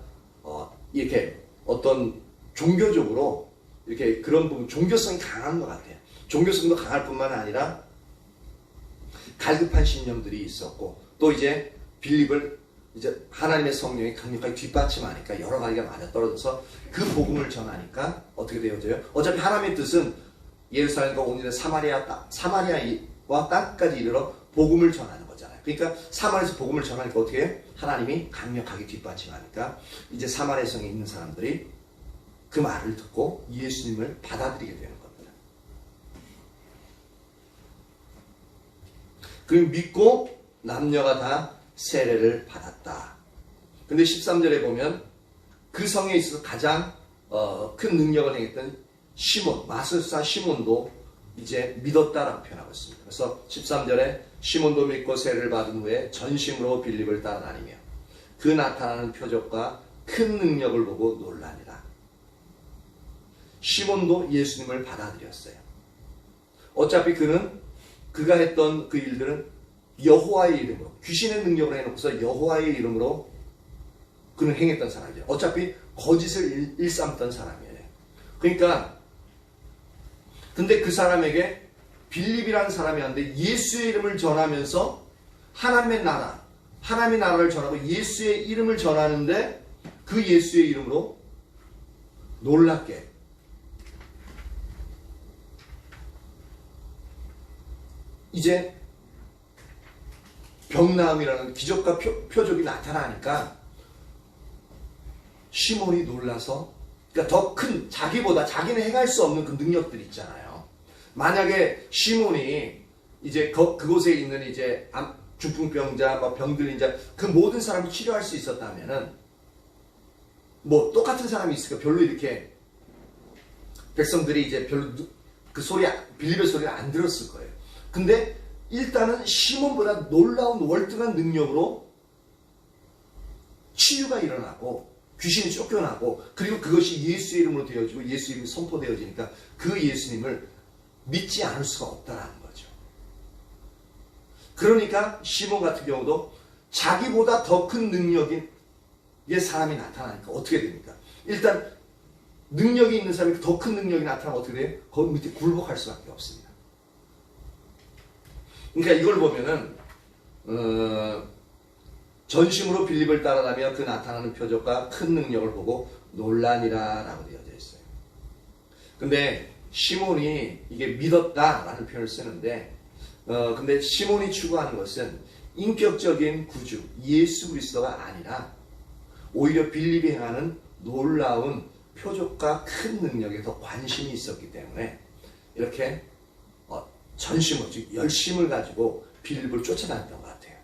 이렇게 어떤 종교적으로 이렇게 그런 부분 종교성이 강한 것 같아요. 종교성도 강할 뿐만 아니라 갈급한 신념들이 있었고 또 이제 빌립을 이제 하나님의 성령이 강력하게 뒷받침하니까 여러 가지가 맞아떨어져서 그 복음을 전하니까 어떻게 되어져요? 어차피 하나님의 뜻은 예루살렘과 온 일은 사마리아와 땅까지 이르러 복음을 전하는 거잖아요. 그러니까 사마리아에서 복음을 전하니까 어떻게 해요? 하나님이 강력하게 뒷받침하니까 이제 사마리아 성에 있는 사람들이 그 말을 듣고 예수님을 받아들이게 되는 겁니다. 그리고 믿고 남녀가 다 세례를 받았다. 근데 13절에 보면 그 성에 있어서 가장 큰 능력을 행했던 시몬, 마술사 시몬도 이제 믿었다라고 표현하고 있습니다. 그래서 13절에 시몬도 믿고 세례를 받은 후에 전심으로 빌립을 따라다니며 그 나타나는 표적과 큰 능력을 보고 놀라니라. 시몬도 예수님을 받아들였어요. 어차피 그가 했던 그 일들은 여호와의 이름으로 귀신의 능력을 해놓고서 여호와의 이름으로 그는 행했던 사람이에요. 어차피 거짓을 일삼던 사람이에요. 그러니까 근데 그 사람에게 빌립이라는 사람이 왔는데 예수의 이름을 전하면서 하나님의 나라를 전하고 예수의 이름을 전하는데 그 예수의 이름으로 놀랍게 이제 병나음이라는 기적과 표적이 나타나니까 시몬이 놀라서 그러니까 더 큰 자기보다 자기는 행할 수 없는 그 능력들이 있잖아요. 만약에 시몬이 이제 그곳에 있는 이제 중풍병자, 병 들린 자 그 모든 사람을 치료할 수 있었다면은 뭐 똑같은 사람이 있으니까 별로 이렇게 백성들이 이제 별로 그 빌립의 소리를 안 들었을 거예요. 근데 일단은 시몬보다 놀라운 월등한 능력으로 치유가 일어나고 귀신이 쫓겨나고 그리고 그것이 예수의 이름으로 되어지고 예수 이름이 선포되어지니까 그 예수님을 믿지 않을 수가 없다라는 거죠. 그러니까 시몬 같은 경우도 자기보다 더 큰 능력인 사람이 나타나니까 어떻게 됩니까? 일단 능력이 있는 사람이 더 큰 능력이 나타나면 어떻게 돼요? 거기 밑에 굴복할 수밖에 없습니다. 그러니까 이걸 보면은 전심으로 빌립을 따라다니며 그 나타나는 표적과 큰 능력을 보고 놀라니라 라고 되어져 있어요. 근데 시몬이 이게 믿었다라는 표현을 쓰는데 근데 시몬이 추구하는 것은 인격적인 구주 예수 그리스도가 아니라 오히려 빌립이 행하는 놀라운 표적과 큰 능력에 더 관심이 있었기 때문에 이렇게 전심을, 즉 열심을 가지고 빌립을 쫓아다녔던 것 같아요.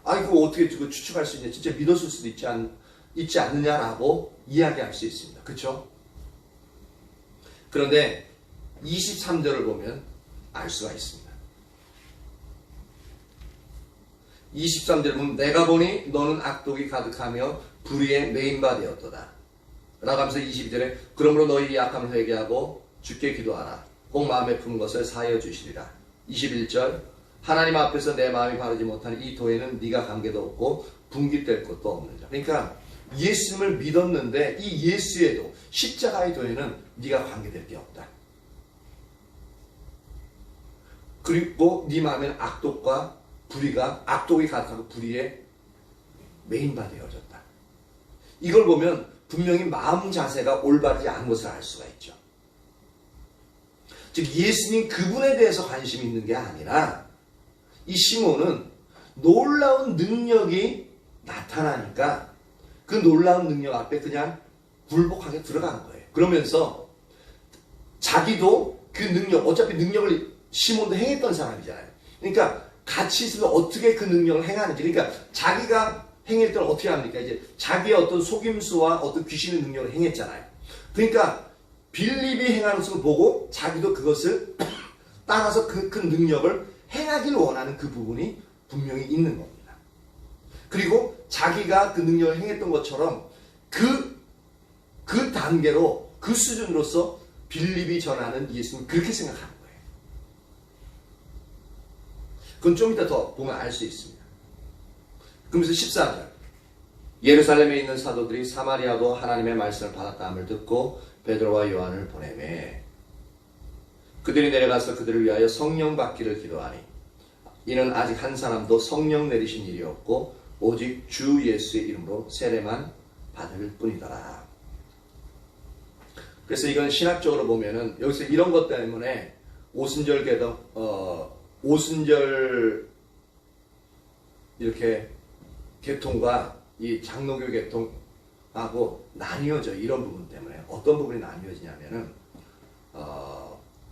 아니 그거 어떻게 추측할 수 있냐, 진짜 믿었을 수도 있지 않느냐라고 이야기할 수 있습니다. 그렇죠? 그런데 23절을 보면 알 수가 있습니다. 23절 보면 내가 보니 너는 악독이 가득하며 불의에 매인바 되었도다 라고 하면서 22절에 그러므로 너희 약함을 회개하고 주께 기도하라. 꼭 마음에 품은 것을 사하여 주시리라. 21절 하나님 앞에서 내 마음이 바르지 못하는 이 도에는 네가 관계도 없고 분깃될 것도 없는 자. 그러니까 예수님을 믿었는데 이 예수에도 십자가의 도에는 네가 관계될 게 없다. 그리고 네 마음에는 악독이 가득하고 불의에 매인바 되어졌다. 이걸 보면 분명히 마음 자세가 올바르지 않은 것을 알 수가 있죠. 즉 예수님 그분에 대해서 관심이 있는 게 아니라 이 시몬은 놀라운 능력이 나타나니까 그 놀라운 능력 앞에 그냥 굴복하게 들어간 거예요. 그러면서 자기도 그 능력, 어차피 능력을 시몬도 행했던 사람이잖아요. 그러니까 같이 있으면 어떻게 그 능력을 행하는지, 그러니까 자기가 행했던 어떻게 합니까? 이제 자기의 어떤 속임수와 어떤 귀신의 능력을 행했잖아요. 그러니까 빌립이 행하는 것을 보고 자기도 그것을 따라서 그 능력을 행하길 원하는 그 부분이 분명히 있는 겁니다. 그리고 자기가 그 능력을 행했던 것처럼 그 단계로, 그 수준으로서 빌립이 전하는 예수는 그렇게 생각하는 거예요. 그건 좀 이따 더 보면 알 수 있습니다. 그러면서 14절 예루살렘에 있는 사도들이 사마리아도 하나님의 말씀을 받았다함을 듣고 베드로와 요한을 보내매 그들이 내려가서 그들을 위하여 성령 받기를 기도하니 이는 아직 한 사람도 성령 내리신 일이 없고 오직 주 예수의 이름으로 세례만 받을 뿐이더라. 그래서 이건 신학적으로 보면은 여기서 이런 것 때문에 오순절 이렇게 계통과 이 장로교 계통하고 나뉘어져. 이런 부분 때문에 어떤 부분이 나뉘어지냐면은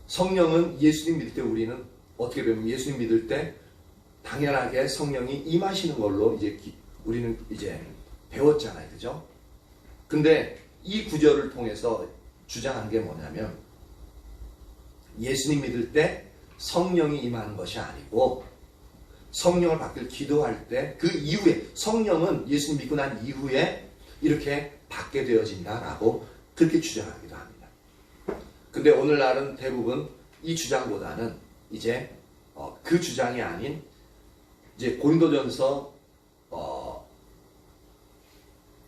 성령은 예수님 믿을 때 우리는 어떻게 보면 예수님 믿을 때 당연하게 성령이 임하시는 걸로 이제 우리는 이제 배웠잖아요, 그죠? 근데 이 구절을 통해서 주장한 게 뭐냐면 예수님 믿을 때 성령이 임하는 것이 아니고 성령을 받길 기도할 때 그 이후에 성령은 예수님 믿고 난 이후에 이렇게 받게 되어진다라고 그렇게 주장하기도 합니다. 근데 오늘날은 대부분 이 주장보다는 이제 그 주장이 아닌 이제 고린도전서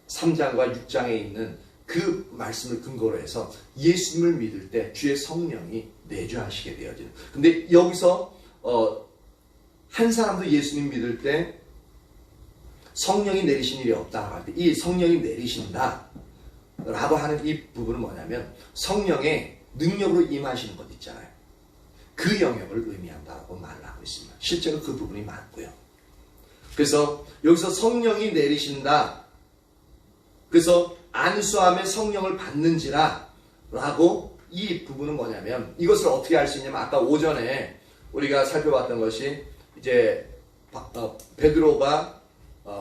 3장과 6장에 있는 그 말씀을 근거로 해서 예수님을 믿을 때 주의 성령이 내주하시게 되어지는. 근데 여기서 한 사람도 예수님 믿을 때 성령이 내리신 일이 없다고 할 때 이 성령이 내리신다 라고 하는 이 부분은 뭐냐면 성령의 능력으로 임하시는 것 있잖아요. 그 영역을 의미한다고 말을 하고 있습니다. 실제로 그 부분이 맞고요. 그래서 여기서 성령이 내리신다. 그래서 안수함에 성령을 받는지라 라고 이 부분은 뭐냐면 이것을 어떻게 알 수 있냐면 아까 오전에 우리가 살펴봤던 것이 이제 베드로가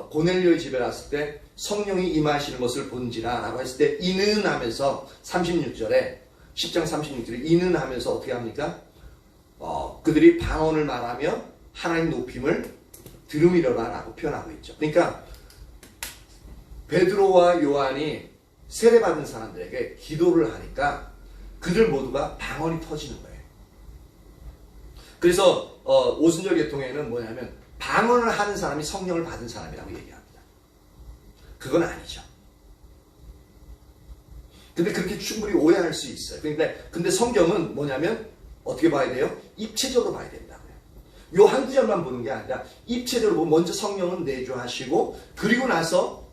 고넬료의 집에 갔을 때 성령이 임하시는 것을 본지라 라고 했을 때 이는 하면서 36절에 10장 36절에 이는 하면서 어떻게 합니까? 그들이 방언을 말하며 하나님 높임을 들음이려라 라고 표현하고 있죠. 그러니까 베드로와 요한이 세례받은 사람들에게 기도를 하니까 그들 모두가 방언이 터지는 거예요. 그래서 오순절 계통에는 뭐냐면 방언을 하는 사람이 성령을 받은 사람이라고 얘기합니다. 그건 아니죠. 근데 그렇게 충분히 오해할 수 있어요. 근데 성경은 뭐냐면 어떻게 봐야 돼요? 입체적으로 봐야 된다고요. 요 한 구절만 보는 게 아니라 입체적으로 보면 먼저 성령은 내주하시고 그리고 나서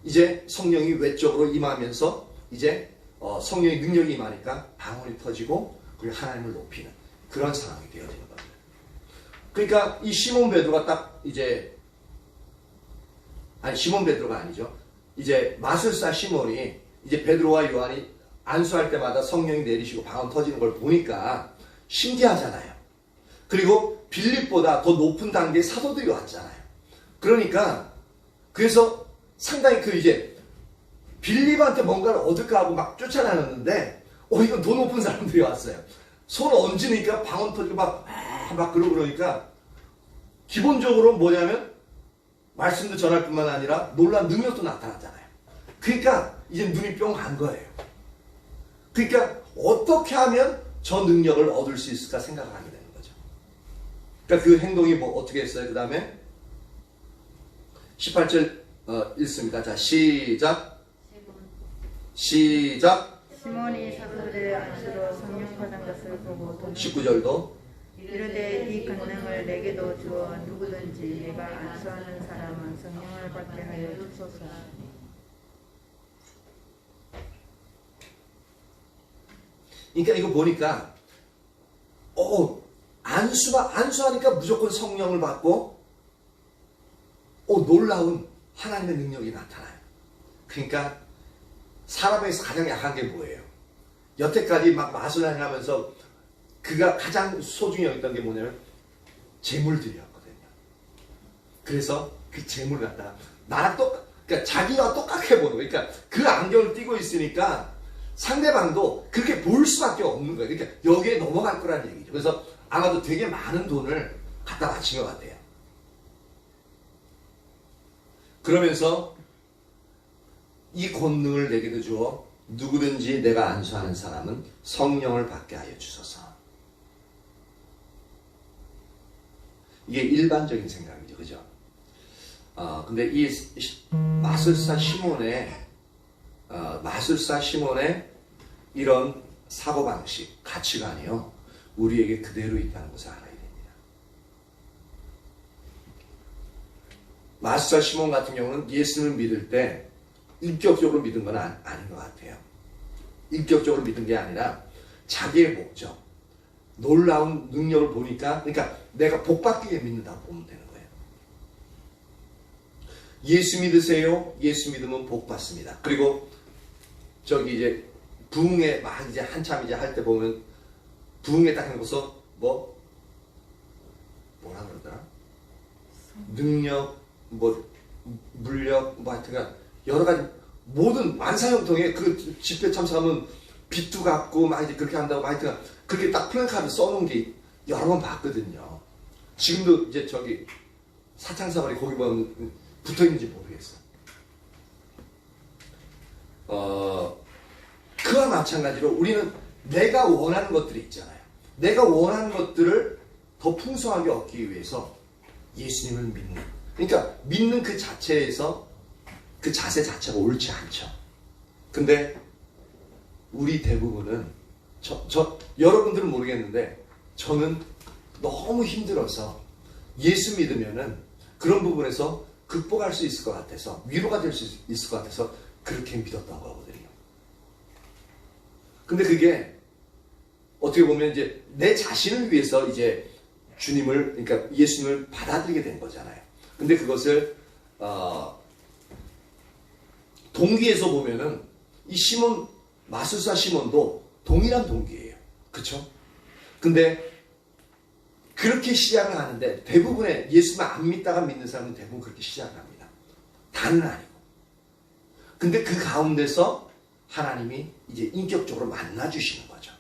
이제 성령이 외적으로 임하면서 이제 성령의 능력이 임하니까 방언이 터지고 그리고 하나님을 높이는 그런 상황이 되어지는 겁니다. 그러니까 이 시몬 베드로가 딱 이제 시몬 베드로가 아니죠. 이제 마술사 시몬이 이제 베드로와 요한이 안수할 때마다 성령이 내리시고 방언 터지는 걸 보니까 신기하잖아요. 그리고 빌립보다 더 높은 단계의 사도들이 왔잖아요. 그러니까 그래서 상당히 그 이제 빌립한테 뭔가를 얻을까 하고 막 쫓아다녔는데 이건 더 높은 사람들이 왔어요. 손 얹으니까 방언 터지고 막 그러고 그러니까 기본적으로 뭐냐면 말씀도 전할 뿐만 아니라 놀라운 능력도 나타났잖아요. 그러니까 이제 눈이 뿅 간 거예요. 그러니까 어떻게 하면 저 능력을 얻을 수 있을까 생각을 하게 되는 거죠. 그러니까 그 행동이 뭐 어떻게 했어요? 그 다음에 18절 읽습니다. 자, 시작. 시몬이 사도들의 안수로 성령 받은 것을 보고 19절도 이르되 이 권능을 내게도 주어 누구든지 내가 안수하는 사람은 성령을 받게 하여 주소서. 그러니까 이거 보니까 안수하니까 무조건 성령을 받고 놀라운 하나님의 능력이 나타나요. 그러니까 사람에게서 가장 약한 게 뭐예요? 여태까지 막 마술을 하면서 그가 가장 소중히 여겼던 게 뭐냐면 재물들이었거든요. 그래서 그 재물을 갖다가 나랑 그러니까 자기와 똑같게 보는 거예요. 그러니까 그 안경을 끼고 있으니까 상대방도 그렇게 볼 수밖에 없는 거예요. 그러니까 여기에 넘어갈 거라는 얘기죠. 그래서 아마도 되게 많은 돈을 갖다 바친 것 같아요. 그러면서 이 권능을 내게도 주어 누구든지 내가 안수하는 사람은 성령을 받게 하여 주소서. 이게 일반적인 생각이죠. 그죠? 근데 이 마술사 시몬의 이런 사고방식, 가치관이요, 우리에게 그대로 있다는 것을 알아야 됩니다. 마술사 시몬 같은 경우는 예수님을 믿을 때 인격적으로 믿은 건 아닌 것 같아요. 인격적으로 믿은 게 아니라 자기의 목적, 놀라운 능력을 보니까, 그러니까 내가 복받기 위해 믿는다고 보면 되는 거예요. 예수 믿으세요. 예수 믿으면 복 받습니다. 그리고 저기 이제 부흥회 막 이제 한참 이제 할 때 보면 부흥회 딱 해놓고서 뭐라 그러더라? 능력, 물력, 하여튼간 여러 가지 모든 만사형통에 그 집회 참석하면 빚도 갚고 막 이제 그렇게 한다고 하여튼 그렇게 딱 플랜카드 써놓은 게 여러 번 봤거든요. 지금도 이제 저기 사창사발이 거기 보면 붙어 있는지 모르겠어. 그와 마찬가지로 우리는 내가 원하는 것들이 있잖아요. 내가 원하는 것들을 더 풍성하게 얻기 위해서 예수님을 믿는. 그러니까 믿는 그 자체에서 그 자세 자체가 옳지 않죠. 근데 우리 대부분은 여러분들은 모르겠는데 저는 너무 힘들어서 예수 믿으면은 그런 부분에서 극복할 수 있을 것 같아서 위로가 될 수 있을 것 같아서 그렇게 믿었던 거거든요. 근데 그게 어떻게 보면 이제 내 자신을 위해서 이제 주님을, 그러니까 예수님을 받아들이게 된 거잖아요. 근데 그것을 동기에서 보면은 이 마술사 시몬도 동일한 동기예요. 그쵸? 근데 그렇게 시작을 하는데 대부분의 예수만 안 믿다가 믿는 사람은 대부분 그렇게 시작을 합니다. 다는 아니고. 근데 그 가운데서 하나님이 이제 인격적으로 만나주시는 거죠.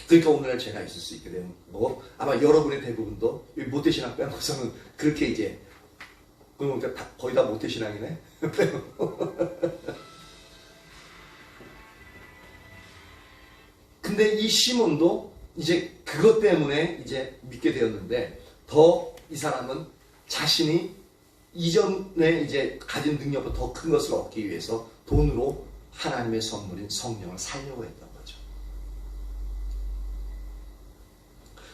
그러니까 오늘날 제가 있을 수 있게 된 거고, 아마 여러분의 대부분도 모태신앙 빼놓고서는 그렇게 이제, 그러니까 거의 다 모태신앙이네? 근데 이 시몬도 이제 그것 때문에 이제 믿게 되었는데, 더 이 사람은 자신이 이전에 이제 가진 능력보다 더 큰 것을 얻기 위해서 돈으로 하나님의 선물인 성령을 살려고 했던 거죠.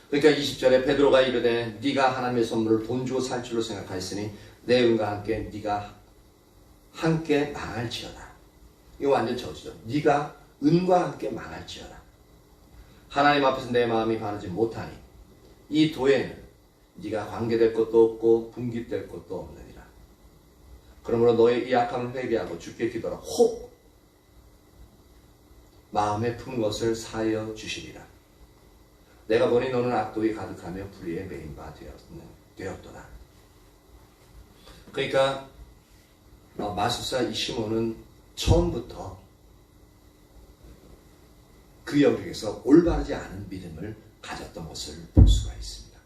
그러니까 20절에 베드로가 이르되 네가 하나님의 선물을 돈 주고 살 줄로 생각하였으니 내 은과 함께 네가 함께 망할지어다. 이거 완전 저주죠. 네가 은과 함께 망할지어다. 하나님 앞에서 내 마음이 바르지 못하니 이 도에는 네가 관계될 것도 없고 분깃될 것도 없느니라. 그러므로 너의 이 악함을 회개하고 주께 기도하라. 혹 마음에 품 것을 사하여 주시리라. 내가 보니 너는 악독이 가득하며 불의에 매인 바 되었도다. 그러니까 마술사 이 시몬은 처음부터 그 영역에서 올바르지 않은 믿음을 가졌던 것을 볼 수가 있습니다.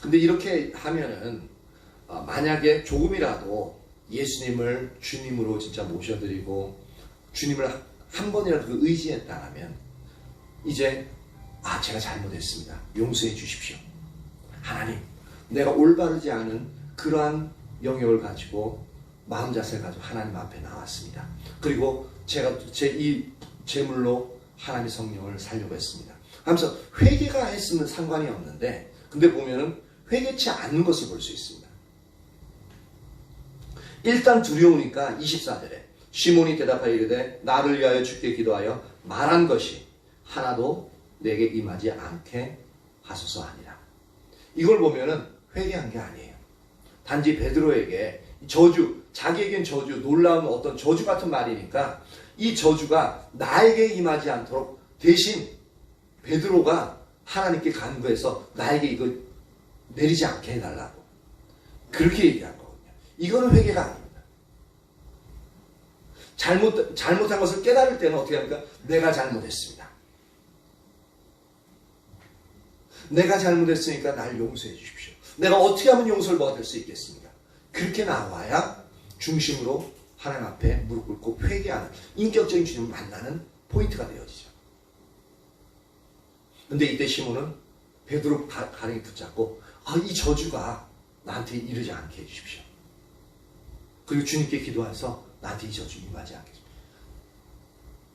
근데 이렇게 하면은 만약에 조금이라도 예수님을 주님으로 진짜 모셔드리고 주님을 한 번이라도 의지했다면 이제 제가 잘못했습니다. 용서해 주십시오. 하나님, 내가 올바르지 않은 그러한 영역을 가지고 마음 자세를 가지고 하나님 앞에 나왔습니다. 그리고 제가 제 이 제물로 하나님의 성령을 살려고 했습니다. 하면서 회개가 했으면 상관이 없는데 근데 보면은 회개치 않는 것을 볼 수 있습니다. 일단 두려우니까 24절에 시몬이 대답하여 이르되 나를 위하여 주께 기도하여 말한 것이 하나도 내게 임하지 않게 하소서 하니라. 이걸 보면은 회개한 게 아니에요. 단지 베드로에게 저주, 자기에겐 저주, 놀라운 어떤 저주 같은 말이니까 이 저주가 나에게 임하지 않도록 대신 베드로가 하나님께 간구해서 나에게 이거 내리지 않게 해달라고 그렇게 얘기한 거거든요. 이거는 회개가 아닙니다. 잘못한 것을 깨달을 때는 어떻게 합니까? 내가 잘못했습니다. 내가 잘못했으니까 날 용서해 주십시오. 내가 어떻게 하면 용서를 받을 수 있겠습니까? 그렇게 나와야 중심으로 하나님 앞에 무릎 꿇고 회개하는 인격적인 주님을 만나는 포인트가 되어지죠. 근데 이때 시몬은 베드로 가랭이 붙잡고 이 저주가 나한테 이르지 않게 해주십시오. 그리고 주님께 기도해서 나한테 이 저주 임하지 않게 해주십시오.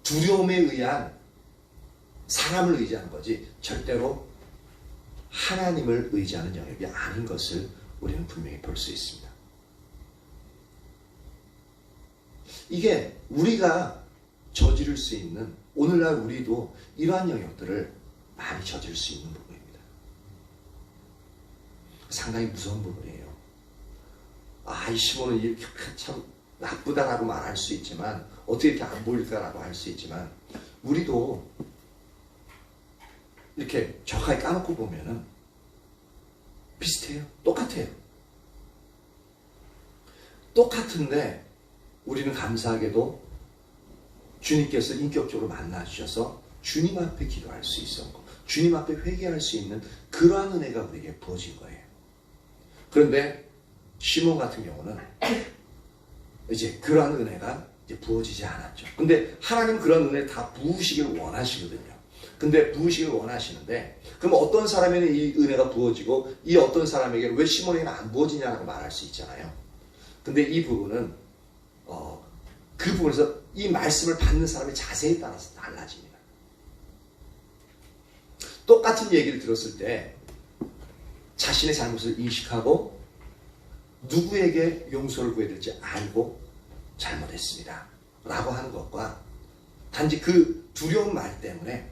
두려움에 의한 사람을 의지하는 거지 절대로 하나님을 의지하는 영역이 아닌 것을 우리는 분명히 볼 수 있습니다. 이게 우리가 저지를 수 있는 오늘날 우리도 이러한 영역들을 많이 저질 수 있는 부분입니다. 상당히 무서운 부분이에요. 이 시몬은 이렇게 참 나쁘다라고 말할 수 있지만 어떻게 이렇게 안 보일까라고 할 수 있지만 우리도 이렇게 정확하게 까놓고 보면은 비슷해요. 똑같아요. 똑같은데 우리는 감사하게도 주님께서 인격적으로 만나주셔서 주님 앞에 기도할 수 있었고 주님 앞에 회개할 수 있는 그러한 은혜가 우리에게 부어진 거예요. 그런데 시몬 같은 경우는 이제 그러한 은혜가 이제 부어지지 않았죠. 근데 하나님 그런 은혜 다 부으시길 원하시거든요. 근데 부으시길 원하시는데 그럼 어떤 사람에게는 이 은혜가 부어지고 이 어떤 사람에게는 왜 시몬에게는 안 부어지냐고 말할 수 있잖아요. 근데 이 부분은 그 부분에서 이 말씀을 받는 사람의 자세에 따라서 달라집니다. 똑같은 얘기를 들었을 때 자신의 잘못을 인식하고 누구에게 용서를 구해야 될지 알고 잘못했습니다 라고 하는 것과 단지 그 두려운 말 때문에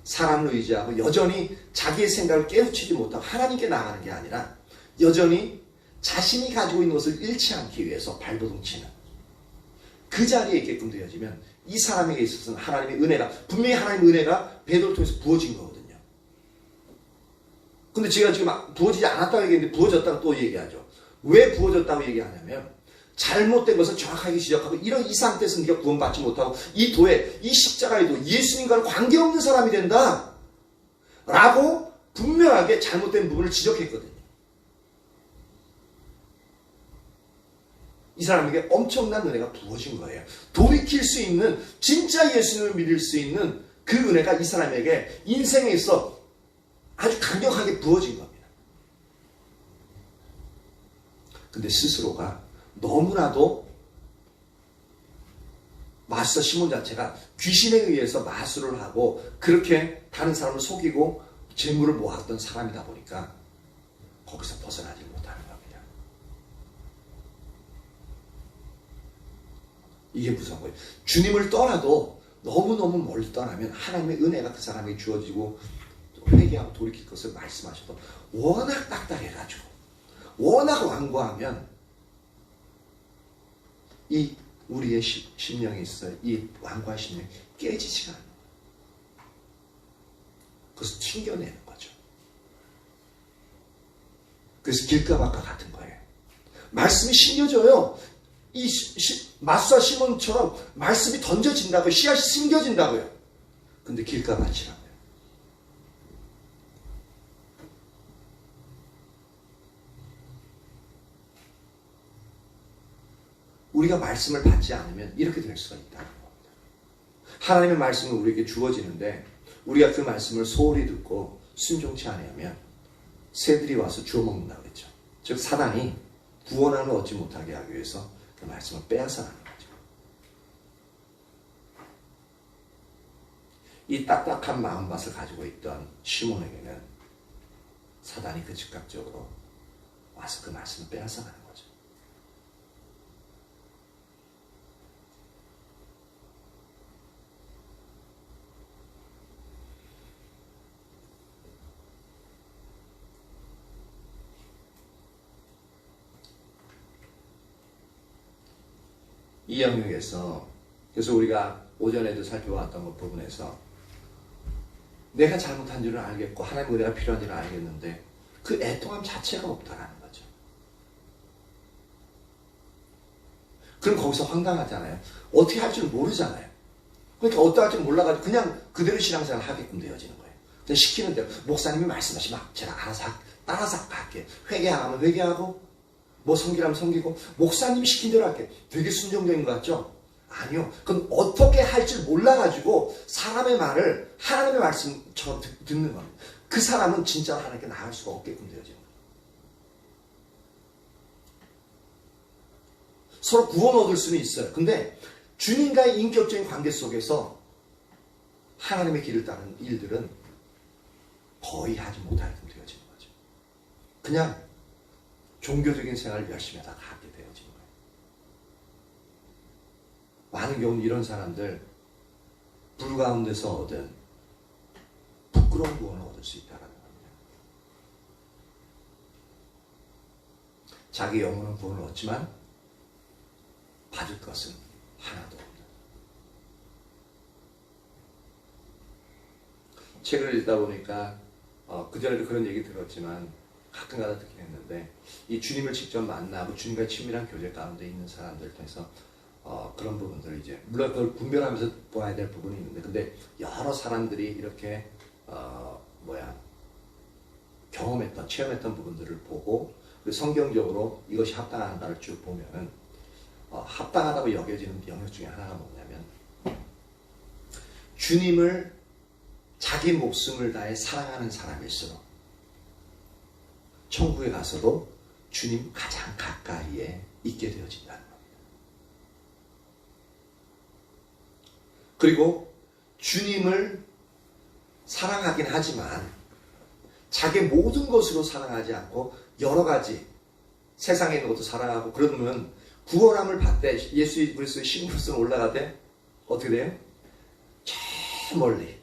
사람을 의지하고 여전히 자기의 생각을 깨우치지 못하고 하나님께 나가는 게 아니라 여전히 자신이 가지고 있는 것을 잃지 않기 위해서 발버둥 치는 그 자리에 있게끔 되어지면 이 사람에게 있어서는 하나님의 은혜가 분명히 하나님의 은혜가 베드로를 통해서 부어진 거거든요. 근데 제가 지금 부어지지 않았다고 얘기했는데 부어졌다고 또 얘기하죠. 왜 부어졌다고 얘기하냐면 잘못된 것을 정확하게 지적하고 이런 이 상태에서 네가 구원받지 못하고 이 도에 이 십자가에도 예수님과는 관계없는 사람이 된다 라고 분명하게 잘못된 부분을 지적했거든요. 이 사람에게 엄청난 은혜가 부어진 거예요. 돌이킬 수 있는 진짜 예수님을 믿을 수 있는 그 은혜가 이 사람에게 인생에 있어 아주 강력하게 부어진 겁니다. 근데 스스로가 너무나도 마술사 시몬 자체가 귀신에 의해서 마술을 하고 그렇게 다른 사람을 속이고 재물을 모았던 사람이다 보니까 거기서 벗어나지 못하는 겁니다. 이게 무서운 거예요. 주님을 떠나도 너무너무 멀리 떠나면 하나님의 은혜가 그 사람에게 주어지고 회개하고 돌이킬 것을 말씀하셔도 워낙 딱딱해가지고 워낙 완고하면 이 우리의 심령이 있어요. 이 완고한 심령이 깨지지가 않아요. 그래서 튕겨내는 거죠. 그래서 길가박과 같은 거예요. 말씀이 심겨져요. 이 마수와 시몬처럼 말씀이 던져진다고요. 씨앗이 심겨진다고요. 근데 길가밭이라고요. 우리가 말씀을 받지 않으면 이렇게 될 수가 있다는 겁니다. 하나님의 말씀은 우리에게 주어지는데 우리가 그 말씀을 소홀히 듣고 순종치 않으면 새들이 와서 주워먹는다고 했죠. 즉 사단이 구원함을 얻지 못하게 하기 위해서 그 말씀을 빼앗아가는 거죠. 이 딱딱한 마음밭을 가지고 있던 시몬에게는 사단이 그 즉각적으로 와서 그 말씀을 빼앗아가는 거죠. 이 영역에서 그래서 우리가 오전에도 살펴봤던 것 부분에서 내가 잘못한 줄은 알겠고 하나님 은혜가 필요한 줄은 알겠는데 그 애통함 자체가 없다라는 거죠. 그럼 거기서 황당하잖아요. 어떻게 할 줄 모르잖아요. 그러니까 어떻게 할 줄 몰라가지고 그냥 그대로 신앙생활을 하게끔 되어지는 거예요. 그냥 시키는 대로 목사님이 말씀하시면 제가 알아서 따라서 할게. 회개 안 하면 회개하고 뭐 섬기라면 섬기고 목사님이 시킨 대로 할게. 되게 순종적인 것 같죠? 아니요. 그건 어떻게 할 줄 몰라가지고 사람의 말을 하나님의 말씀처럼 듣는 겁니다. 그 사람은 진짜로 하나님께 나갈 수가 없게끔 되어지는 거예요. 서로 구원 얻을 수는 있어요. 근데 주님과의 인격적인 관계 속에서 하나님의 길을 따르는 일들은 거의 하지 못하게끔 되어지는 거죠. 그냥 종교적인 생활을 열심히 하다가 하게 되어지는 거예요. 많은 경우는 이런 사람들 불 가운데서 얻은 부끄러운 구원을 얻을 수 있다는 겁니다. 자기 영혼은 구원을 얻지만 받을 것은 하나도 없는. 책을 읽다 보니까 그전에도 그런 얘기 들었지만 가끔가다 듣긴 했는데 이 주님을 직접 만나고 주님과의 친밀한 교제 가운데 있는 사람들 통해서 그런 부분들을 이제 물론 그걸 분별하면서 보아야 될 부분이 있는데 근데 여러 사람들이 이렇게 경험했던 체험했던 부분들을 보고 성경적으로 이것이 합당한가를 쭉 보면은 합당하다고 여겨지는 영역 중에 하나가 뭐냐면 주님을 자기 목숨을 다해 사랑하는 사람일수록 천국에 가서도 주님 가장 가까이에 있게 되어진다는 겁니다. 그리고 주님을 사랑하긴 하지만 자기 모든 것으로 사랑하지 않고 여러 가지 세상에 있는 것도 사랑하고 그러면 구원함을 받되 예수 그리스도의 신부로서 올라가되 어떻게 돼요? 저 멀리.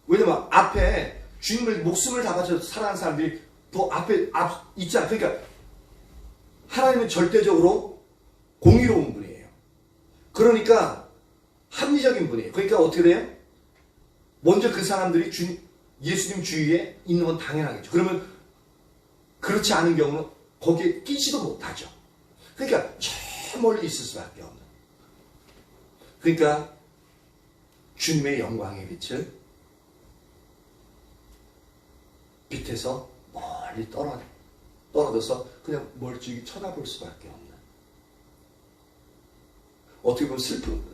왜냐면 앞에 주님을 목숨을 다 바쳐 사랑하는 사람들이 더 앞에 있잖아. 그러니까 하나님은 절대적으로 공의로운 분이에요. 그러니까 합리적인 분이에요. 그러니까 어떻게 돼요? 먼저 그 사람들이 예수님 주위에 있는 건 당연하겠죠. 그러면 그렇지 않은 경우는 거기에 끼지도 못하죠. 그러니까 저 멀리 있을 수밖에 없는. 그러니까 주님의 영광의 빛을 빛에서 멀리 떨어져서 그냥 멀찍이 쳐다볼 수밖에 없는. 어떻게 보면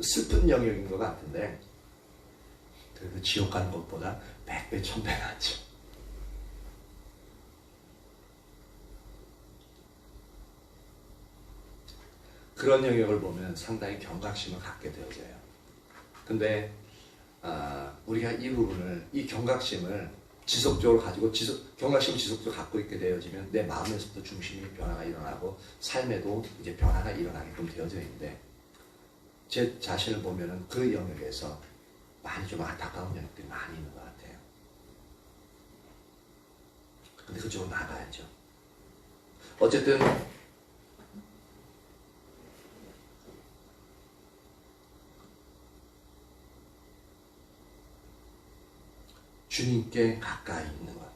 슬픈 영역인 것 같은데 그래도 지옥 가는 것보다 100배, 1000배 낫죠. 그런 영역을 보면 상당히 경각심을 갖게 되어져요. 근데 우리가 이 부분을, 이 경각심을 지속적으로 가지고 경각심을 지속적으로 갖고 있게 되어지면 내 마음에서도 중심이 변화가 일어나고 삶에도 이제 변화가 일어나게끔 되어져 있는데 제 자신을 보면은 그 영역에서 많이 좀 안타까운 영역들이 많이 있는 것 같아요. 근데 그쪽으로 나가야죠. 어쨌든 주님께 가까이 있는 것.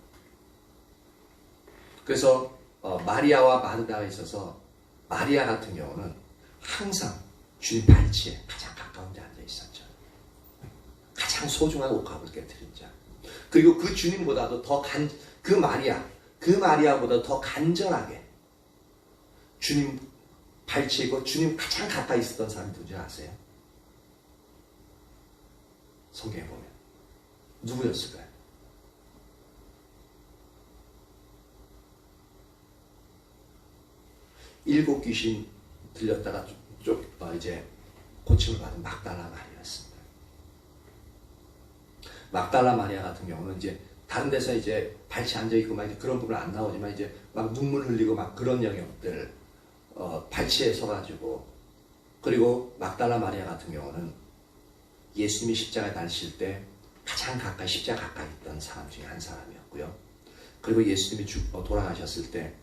그래서 마리아와 마르다가 있어서 마리아 같은 경우는 항상 주님 발치에 가장 가까운 데 앉아 있었죠. 가장 소중한 옥합을 깨뜨린 자. 그리고 그 주님보다도 그 마리아보다 더 간절하게 주님 발치이고 주님 가장 가까이 있었던 사람이 누군지 아세요? 성경에 보면 누구였을까요? 일곱 귀신 들렸다가 이제 고침을 받은 막달라 마리아였습니다. 막달라 마리아 같은 경우는 이제 다른 데서 이제 발치 앉아 있고 막 이제 그런 부분 안 나오지만 이제 막 눈물 흘리고 막 그런 영역들을 발치에 서가지고, 그리고 막달라 마리아 같은 경우는 예수님이 십자가에 달리실 때 가장 가까이 십자가 가까이 있던 사람 중에 한 사람이었고요. 그리고 예수님이 돌아가셨을 때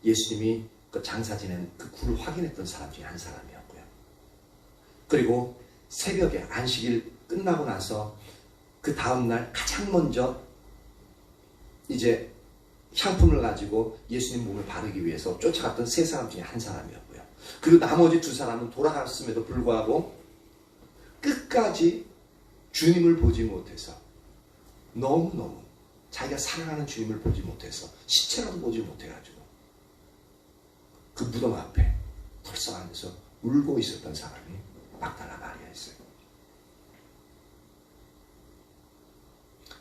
예수님이 그 장사 지낸 그 굴을 확인했던 사람 중에 한 사람이었고요. 그리고 새벽에 안식일 끝나고 나서 그 다음날 가장 먼저 이제 향품을 가지고 예수님 몸을 바르기 위해서 쫓아갔던 세 사람 중에 한 사람이었고요. 그리고 나머지 두 사람은 돌아갔음에도 불구하고 끝까지 주님을 보지 못해서, 너무너무 자기가 사랑하는 주님을 보지 못해서, 시체라도 보지 못해가지고 그 무덤 앞에 털썩 앉아서 울고 있었던 사람이 막달라 마리아였어요.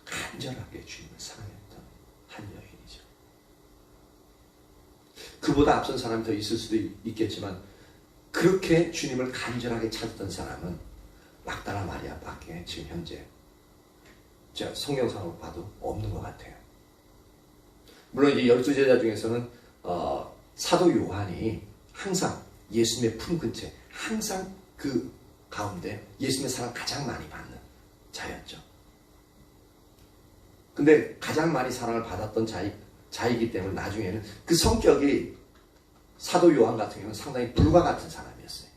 간절하게 주님을 사랑했던 한 여인이죠. 그보다 앞선 사람이 더 있을 수도 있겠지만 그렇게 주님을 간절하게 찾았던 사람은 막달라 마리아밖에 지금 현재 제가 성경상으로 봐도 없는 것 같아요. 물론 이제 12제자 중에서는 사도 요한이 항상 예수님의 품 근처에, 항상 그 가운데 예수님의 사랑 가장 많이 받는 자였죠. 근데 가장 많이 사랑을 받았던 자이기 때문에 나중에는 그 성격이 사도 요한 같은 경우는 상당히 불과 같은 사람이었어요.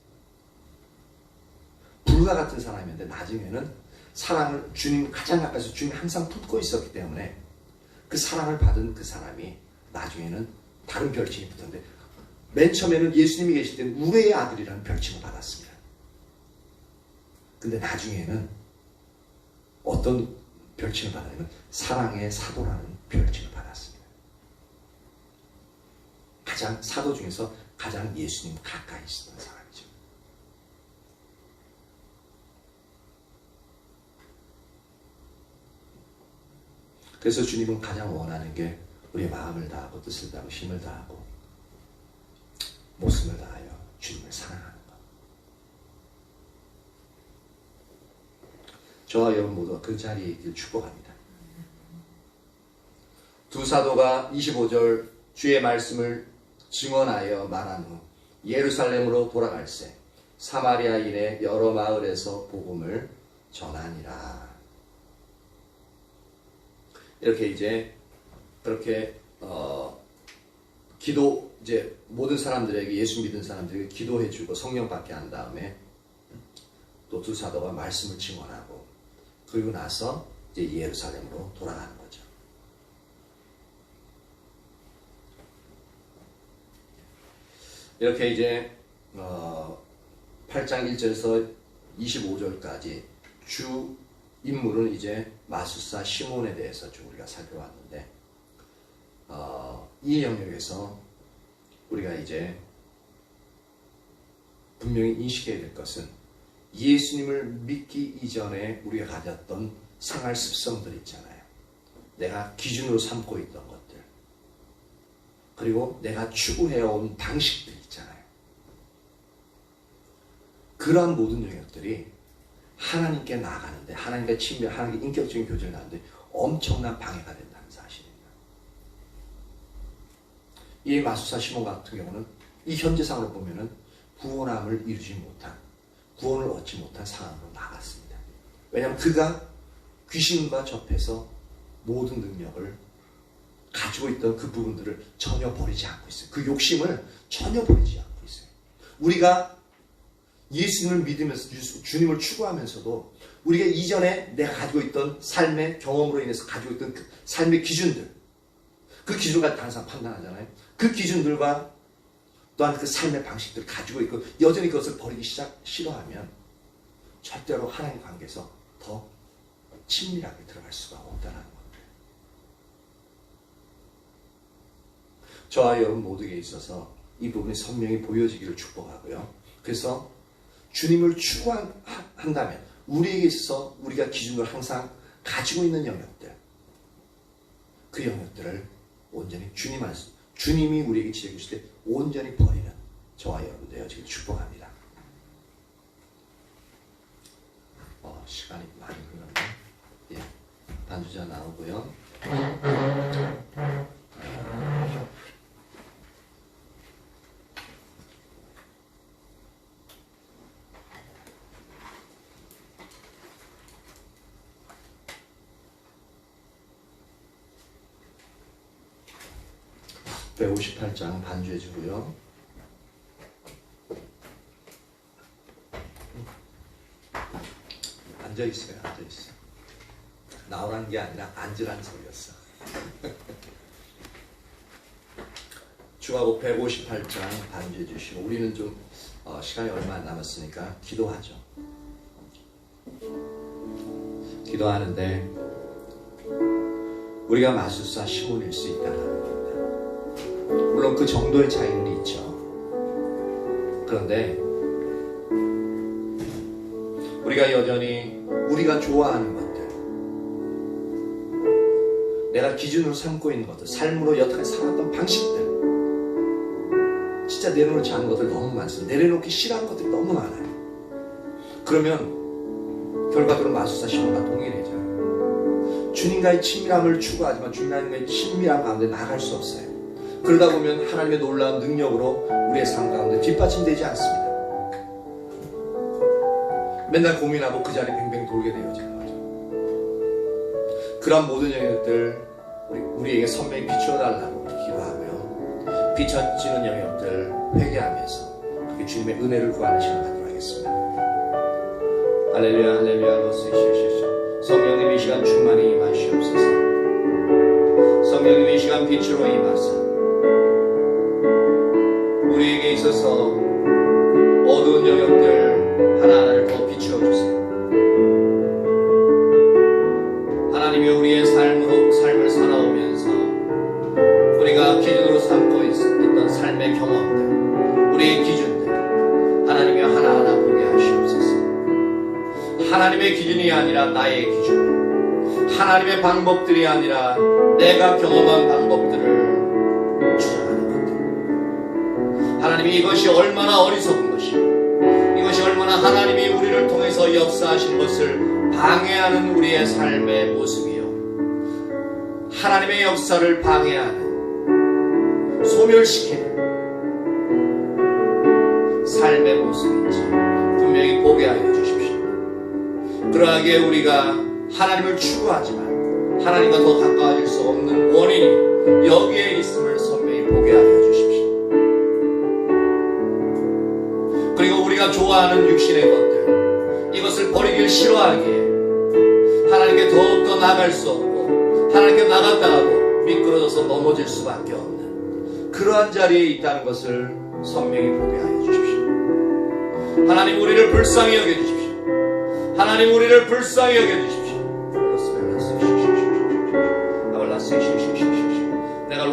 불과 같은 사람이었는데 나중에는 사랑을 주님 가장 가까이서 주님이 항상 품고 있었기 때문에 그 사랑을 받은 그 사람이 나중에는 다른 별칭이 붙었는데, 맨 처음에는 예수님이 계실 때는 우레의 아들이라는 별칭을 받았습니다. 근데 나중에는 어떤 별칭을 받았냐면 사랑의 사도라는 별칭을 받았습니다. 가장 사도 중에서 가장 예수님 가까이 있었던 사람이죠. 그래서 주님은 가장 원하는 게 우리의 마음을 다하고 뜻을 다하고 힘을 다하고 목숨을 다하여 주님을 사랑하는 것. 저와 여러분 모두가 그 자리에 있길 축복합니다. 두 사도가 25절 주의 말씀을 증언하여 말한 후 예루살렘으로 돌아갈새 사마리아 일의 여러 마을에서 복음을 전하니라. 이렇게 이제 그렇게 이제 모든 사람들에게, 예수 믿은 사람들에게 기도해주고 성령 받게 한 다음에 또 두 사도가 말씀을 증언하고 그리고 나서 이제 예루살렘으로 돌아가는 거죠. 이렇게 이제 8장 1절에서 25절까지 주 인물은 이제 마술사 시몬에 대해서 좀 우리가 살펴봤는데, 이 영역에서 우리가 이제 분명히 인식해야 될 것은 예수님을 믿기 이전에 우리가 가졌던 생활 습성들 있잖아요. 내가 기준으로 삼고 있던 것들, 그리고 내가 추구해온 방식들 있잖아요. 그러한 모든 영역들이 하나님께 나아가는데, 하나님과 친밀, 하나님께 인격적인 교제를 나가는데 엄청난 방해가 된다는 사실입니다. 이 마술사 시몬 같은 경우는 이 현재상으로 보면은 구원함을 이루지 못한, 구원을 얻지 못한 상황으로 나갔습니다. 왜냐하면 그가 귀신과 접해서 모든 능력을 가지고 있던 그 부분들을 전혀 버리지 않고 있어요. 그 욕심을 전혀 버리지 않고 있어요. 우리가 예수님을 믿으면서 주님을 추구하면서도 우리가 이전에 내가 가지고 있던 삶의 경험으로 인해서 가지고 있던 그 삶의 기준들, 그 기준과 항상 판단하잖아요. 그 기준들과 또한 그 삶의 방식들을 가지고 있고 여전히 그것을 버리기 싫어하면 절대로 하나님 관계에서 더 친밀하게 들어갈 수가 없다는 겁니다. 저와 여러분 모두에게 있어서 이 부분이 선명히 보여지기를 축복하고요. 그래서 주님을 추구한다면 우리에게 있어서 우리가 기준으로 항상 가지고 있는 영역들, 그 영역들을 온전히 주님이 우리에게 지적해 주실 때 온전히 버리는 저와 여러분 되어지길 축복합니다. 시간이 많이 흘렀네. 예, 반주자 나오고요. 158장 반주해 주고요. 앉아있어요. 앉아있어. 나오라는 게 아니라 앉으라는 소리였어. 주하고 158장 반주해 주시고 우리는 좀 시간이 얼마 안 남았으니까 기도하죠. 기도하는데 우리가 마술사 시몬일 수 있다는 겁니다. 물론 그 정도의 차이는 있죠. 그런데 우리가 여전히 우리가 좋아하는 것들, 내가 기준으로 삼고 있는 것들, 삶으로 여태까지 살았던 방식들, 진짜 내려놓지 않은 것들 너무 많습니다. 내려놓기 싫어하는 것들이 너무 많아요. 그러면 결과적으로 마술사 시몬과 동일해져요. 주님과의 친밀함을 추구하지만 주님과의 친밀함 가운데 나갈 수 없어요. 그러다 보면 하나님의 놀라운 능력으로 우리의 삶 가운데 뒷받침되지 않습니다. 맨날 고민하고 그 자리에 뱅뱅 돌게 되어지는 거죠. 그런 모든 영역들 우리에게 선명히 비추어달라고 기도하고요. 비춰지는 영역들 회개하면서 그게 주님의 은혜를 구하는 시간 갖도록 하겠습니다. 할렐루야 할렐루야 로스이시시시. 성령님 이 시간 충만히 임하시옵소서. 성령님 이 시간 빛으로 임하사 우리에게 있어서 어두운 영역들 하나하나를 더 비추어주세요. 하나님이 우리의 삶을 살아오면서 우리가 기준으로 삼고 있던 삶의 경험들, 우리의 기준들 하나님이 하나하나 보게 하시옵소서. 하나님의 기준이 아니라 나의 기준, 하나님의 방법들이 아니라 내가 경험한 방법들을 주장하는 것들, 하나님이 이것이 얼마나 어리석은 것이며 이것이 얼마나 하나님이 우리를 통해서 역사하신 것을 방해하는 우리의 삶의 모습이요, 하나님의 역사를 방해하는 소멸시키는 삶의 모습인지 분명히 보게 하여 주십시오. 그러하기에 우리가 하나님을 추구하지만 하나님과 더 가까워질 수 없는 원인이 여기에 있음을 선명히 보게 하여 주십시오. 그리고 우리가 좋아하는 육신의 것들, 이것을 버리길 싫어하기에 하나님께 더욱더 나갈 수 없고 하나님께 나갔다가도 미끄러져서 넘어질 수밖에 없는 그러한 자리에 있다는 것을 선명히 보게 하여 주십시오. 하나님 우리를 불쌍히 여겨주십시오. 하나님 우리를 불쌍히 여겨주십시오. 내가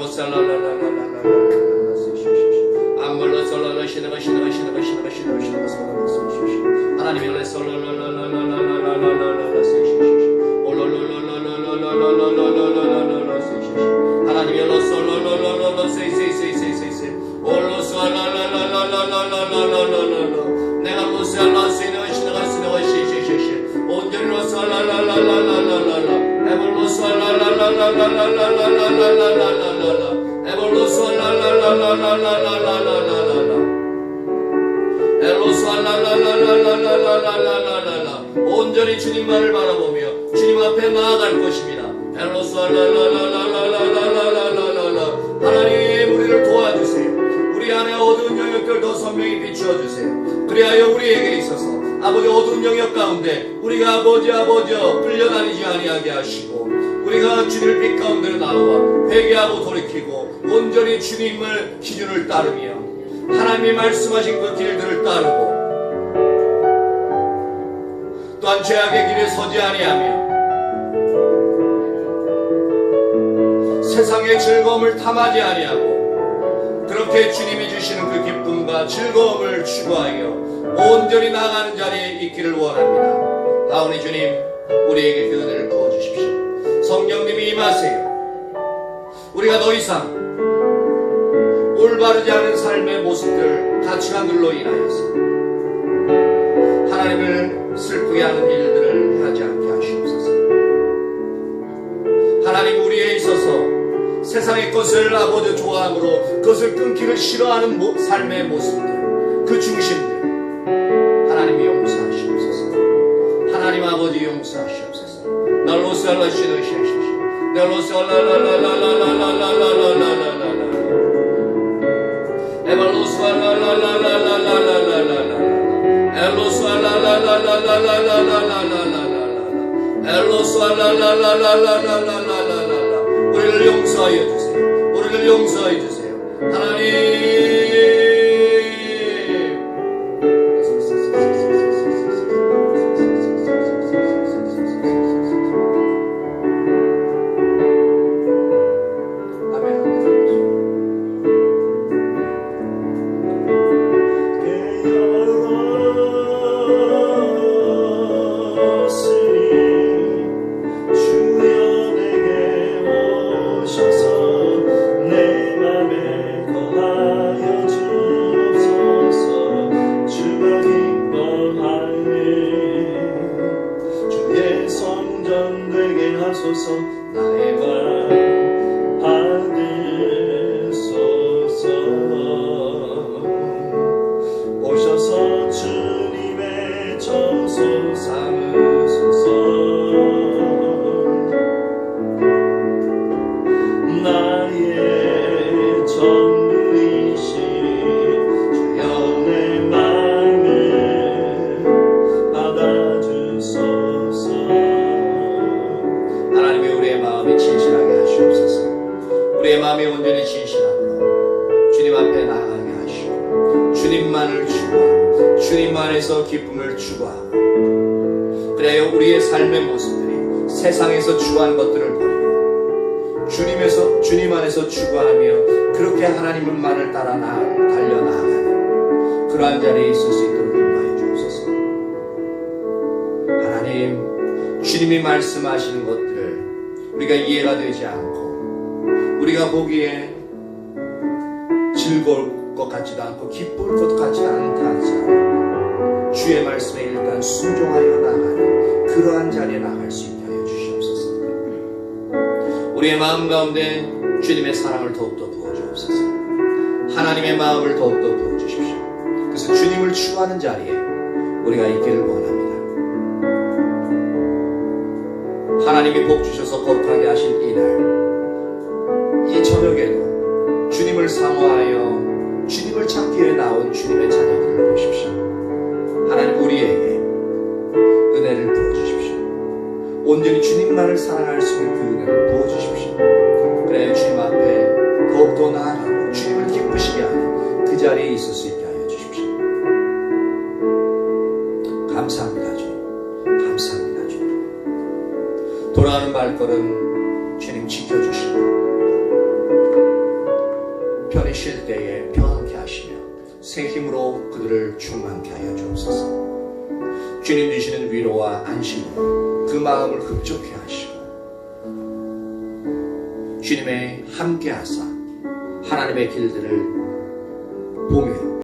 온전히 주님만을 바라보며 주님 앞에 나아갈 것입니다. 어두운 영역들 더 선명히 비추어 주세요. 그리하여 우리에게 있어서 아버지 어두운 영역 가운데 우리가 아버지여 끌려다니지 아니하게 하시고 우리가 주님의 빛 가운데로 나와 회개하고 돌이키고 온전히 주님을 기준을 따르며 하나님이 말씀하신 그 길들을 따르고 또한 죄악의 길에 서지 아니하며 세상의 즐거움을 탐하지 아니하고 그렇게 주님이 주시는 그 기쁨과 즐거움을 추구하여 온전히 나아가는 자리에 있기를 원합니다. 나오니 주님 우리에게 그 은혜를 부어주십시오. 성령님이 임하세요. 우리가 더 이상 올바르지 않은 삶의 모습들 가치관들로 인하여서 하나님을 슬프게 하는 일들을 하지 않게 하시옵소서. 하나님 우리에 있어서 세상의 것을 아버지 좋아함으로 그것을 끊기를 싫어하는 삶의 모습들 그 중심들 하나님이 용서하시옵소서. 하나님 아버지 용서하시옵소서. 날로살라시노시시시 날로살라라라라라라라라라라라라라 에발로살라라라라라라라라라라 엘로살라라라라라라라라라라 우리를 용서하여 주세요. 우리를 용서하여 주세요. 하나님 나의 맘 받으소서. 오셔서 주님의 처소 삼으소서. 나의 전부이신 주여 내 마음을 받아주소서. 하나님이 우리의 마음이 진실하게 하시옵소서. 우리의 마음이 온전히 진실하고 주님 앞에 나아가게 하시고 주님만을 추구하고 주님만에서 기쁨을 추구하고 그래야 우리의 삶의 모습들이 세상에서 추구하는 것들을 버리고 주님 안에서 추구하며 그렇게 하나님만을 따라 달려나가는 그러한 자리에 있을 수 있도록 인도하여 주옵소서. 하나님 주님이 말씀하시는 것들을 우리가 이해가 되지 않고 우리가 보기에 즐거울 것 같지도 않고 기쁠 것 같지도 않다 할지라도 주의 말씀에 일단 순종하여 나가는 그러한 자리에 나갈 수 있게 하여 주시옵소서. 우리의 마음 가운데 주님의 사랑을 더욱더 부어주옵소서. 하나님의 마음을 더욱더 부어주십시오. 그래서 주님을 추구하는 자리에 우리가 있기를 원합니다. 하나님이 복 주셔서 거룩하게 하신 이날 이 저녁에도 주님을 사모하여 주님을 찾기 위해 나온 주님의 자녀들을 보십시오. 하나님 우리에게 은혜를 부어주십시오. 온전히 주님만을 사랑할 수 있는 그 은혜를 부어주십시오. 그래 주님 앞에 더욱더 나아가고 주님을 기쁘시게 하는 그 자리에 있을 수 있게 하여 주십시오. 감사합니다 주님. 감사합니다 주님. 돌아가는 발걸음 주님 지켜주시고 편히 쉴 때에 평안케 하시며 새 힘으로 그들을 충만케 하여 주옵소서. 주님 주시는 위로와 안심으로 그 마음을 흡족해 하시고 주님의 함께 하사 하나님의 길들을 보며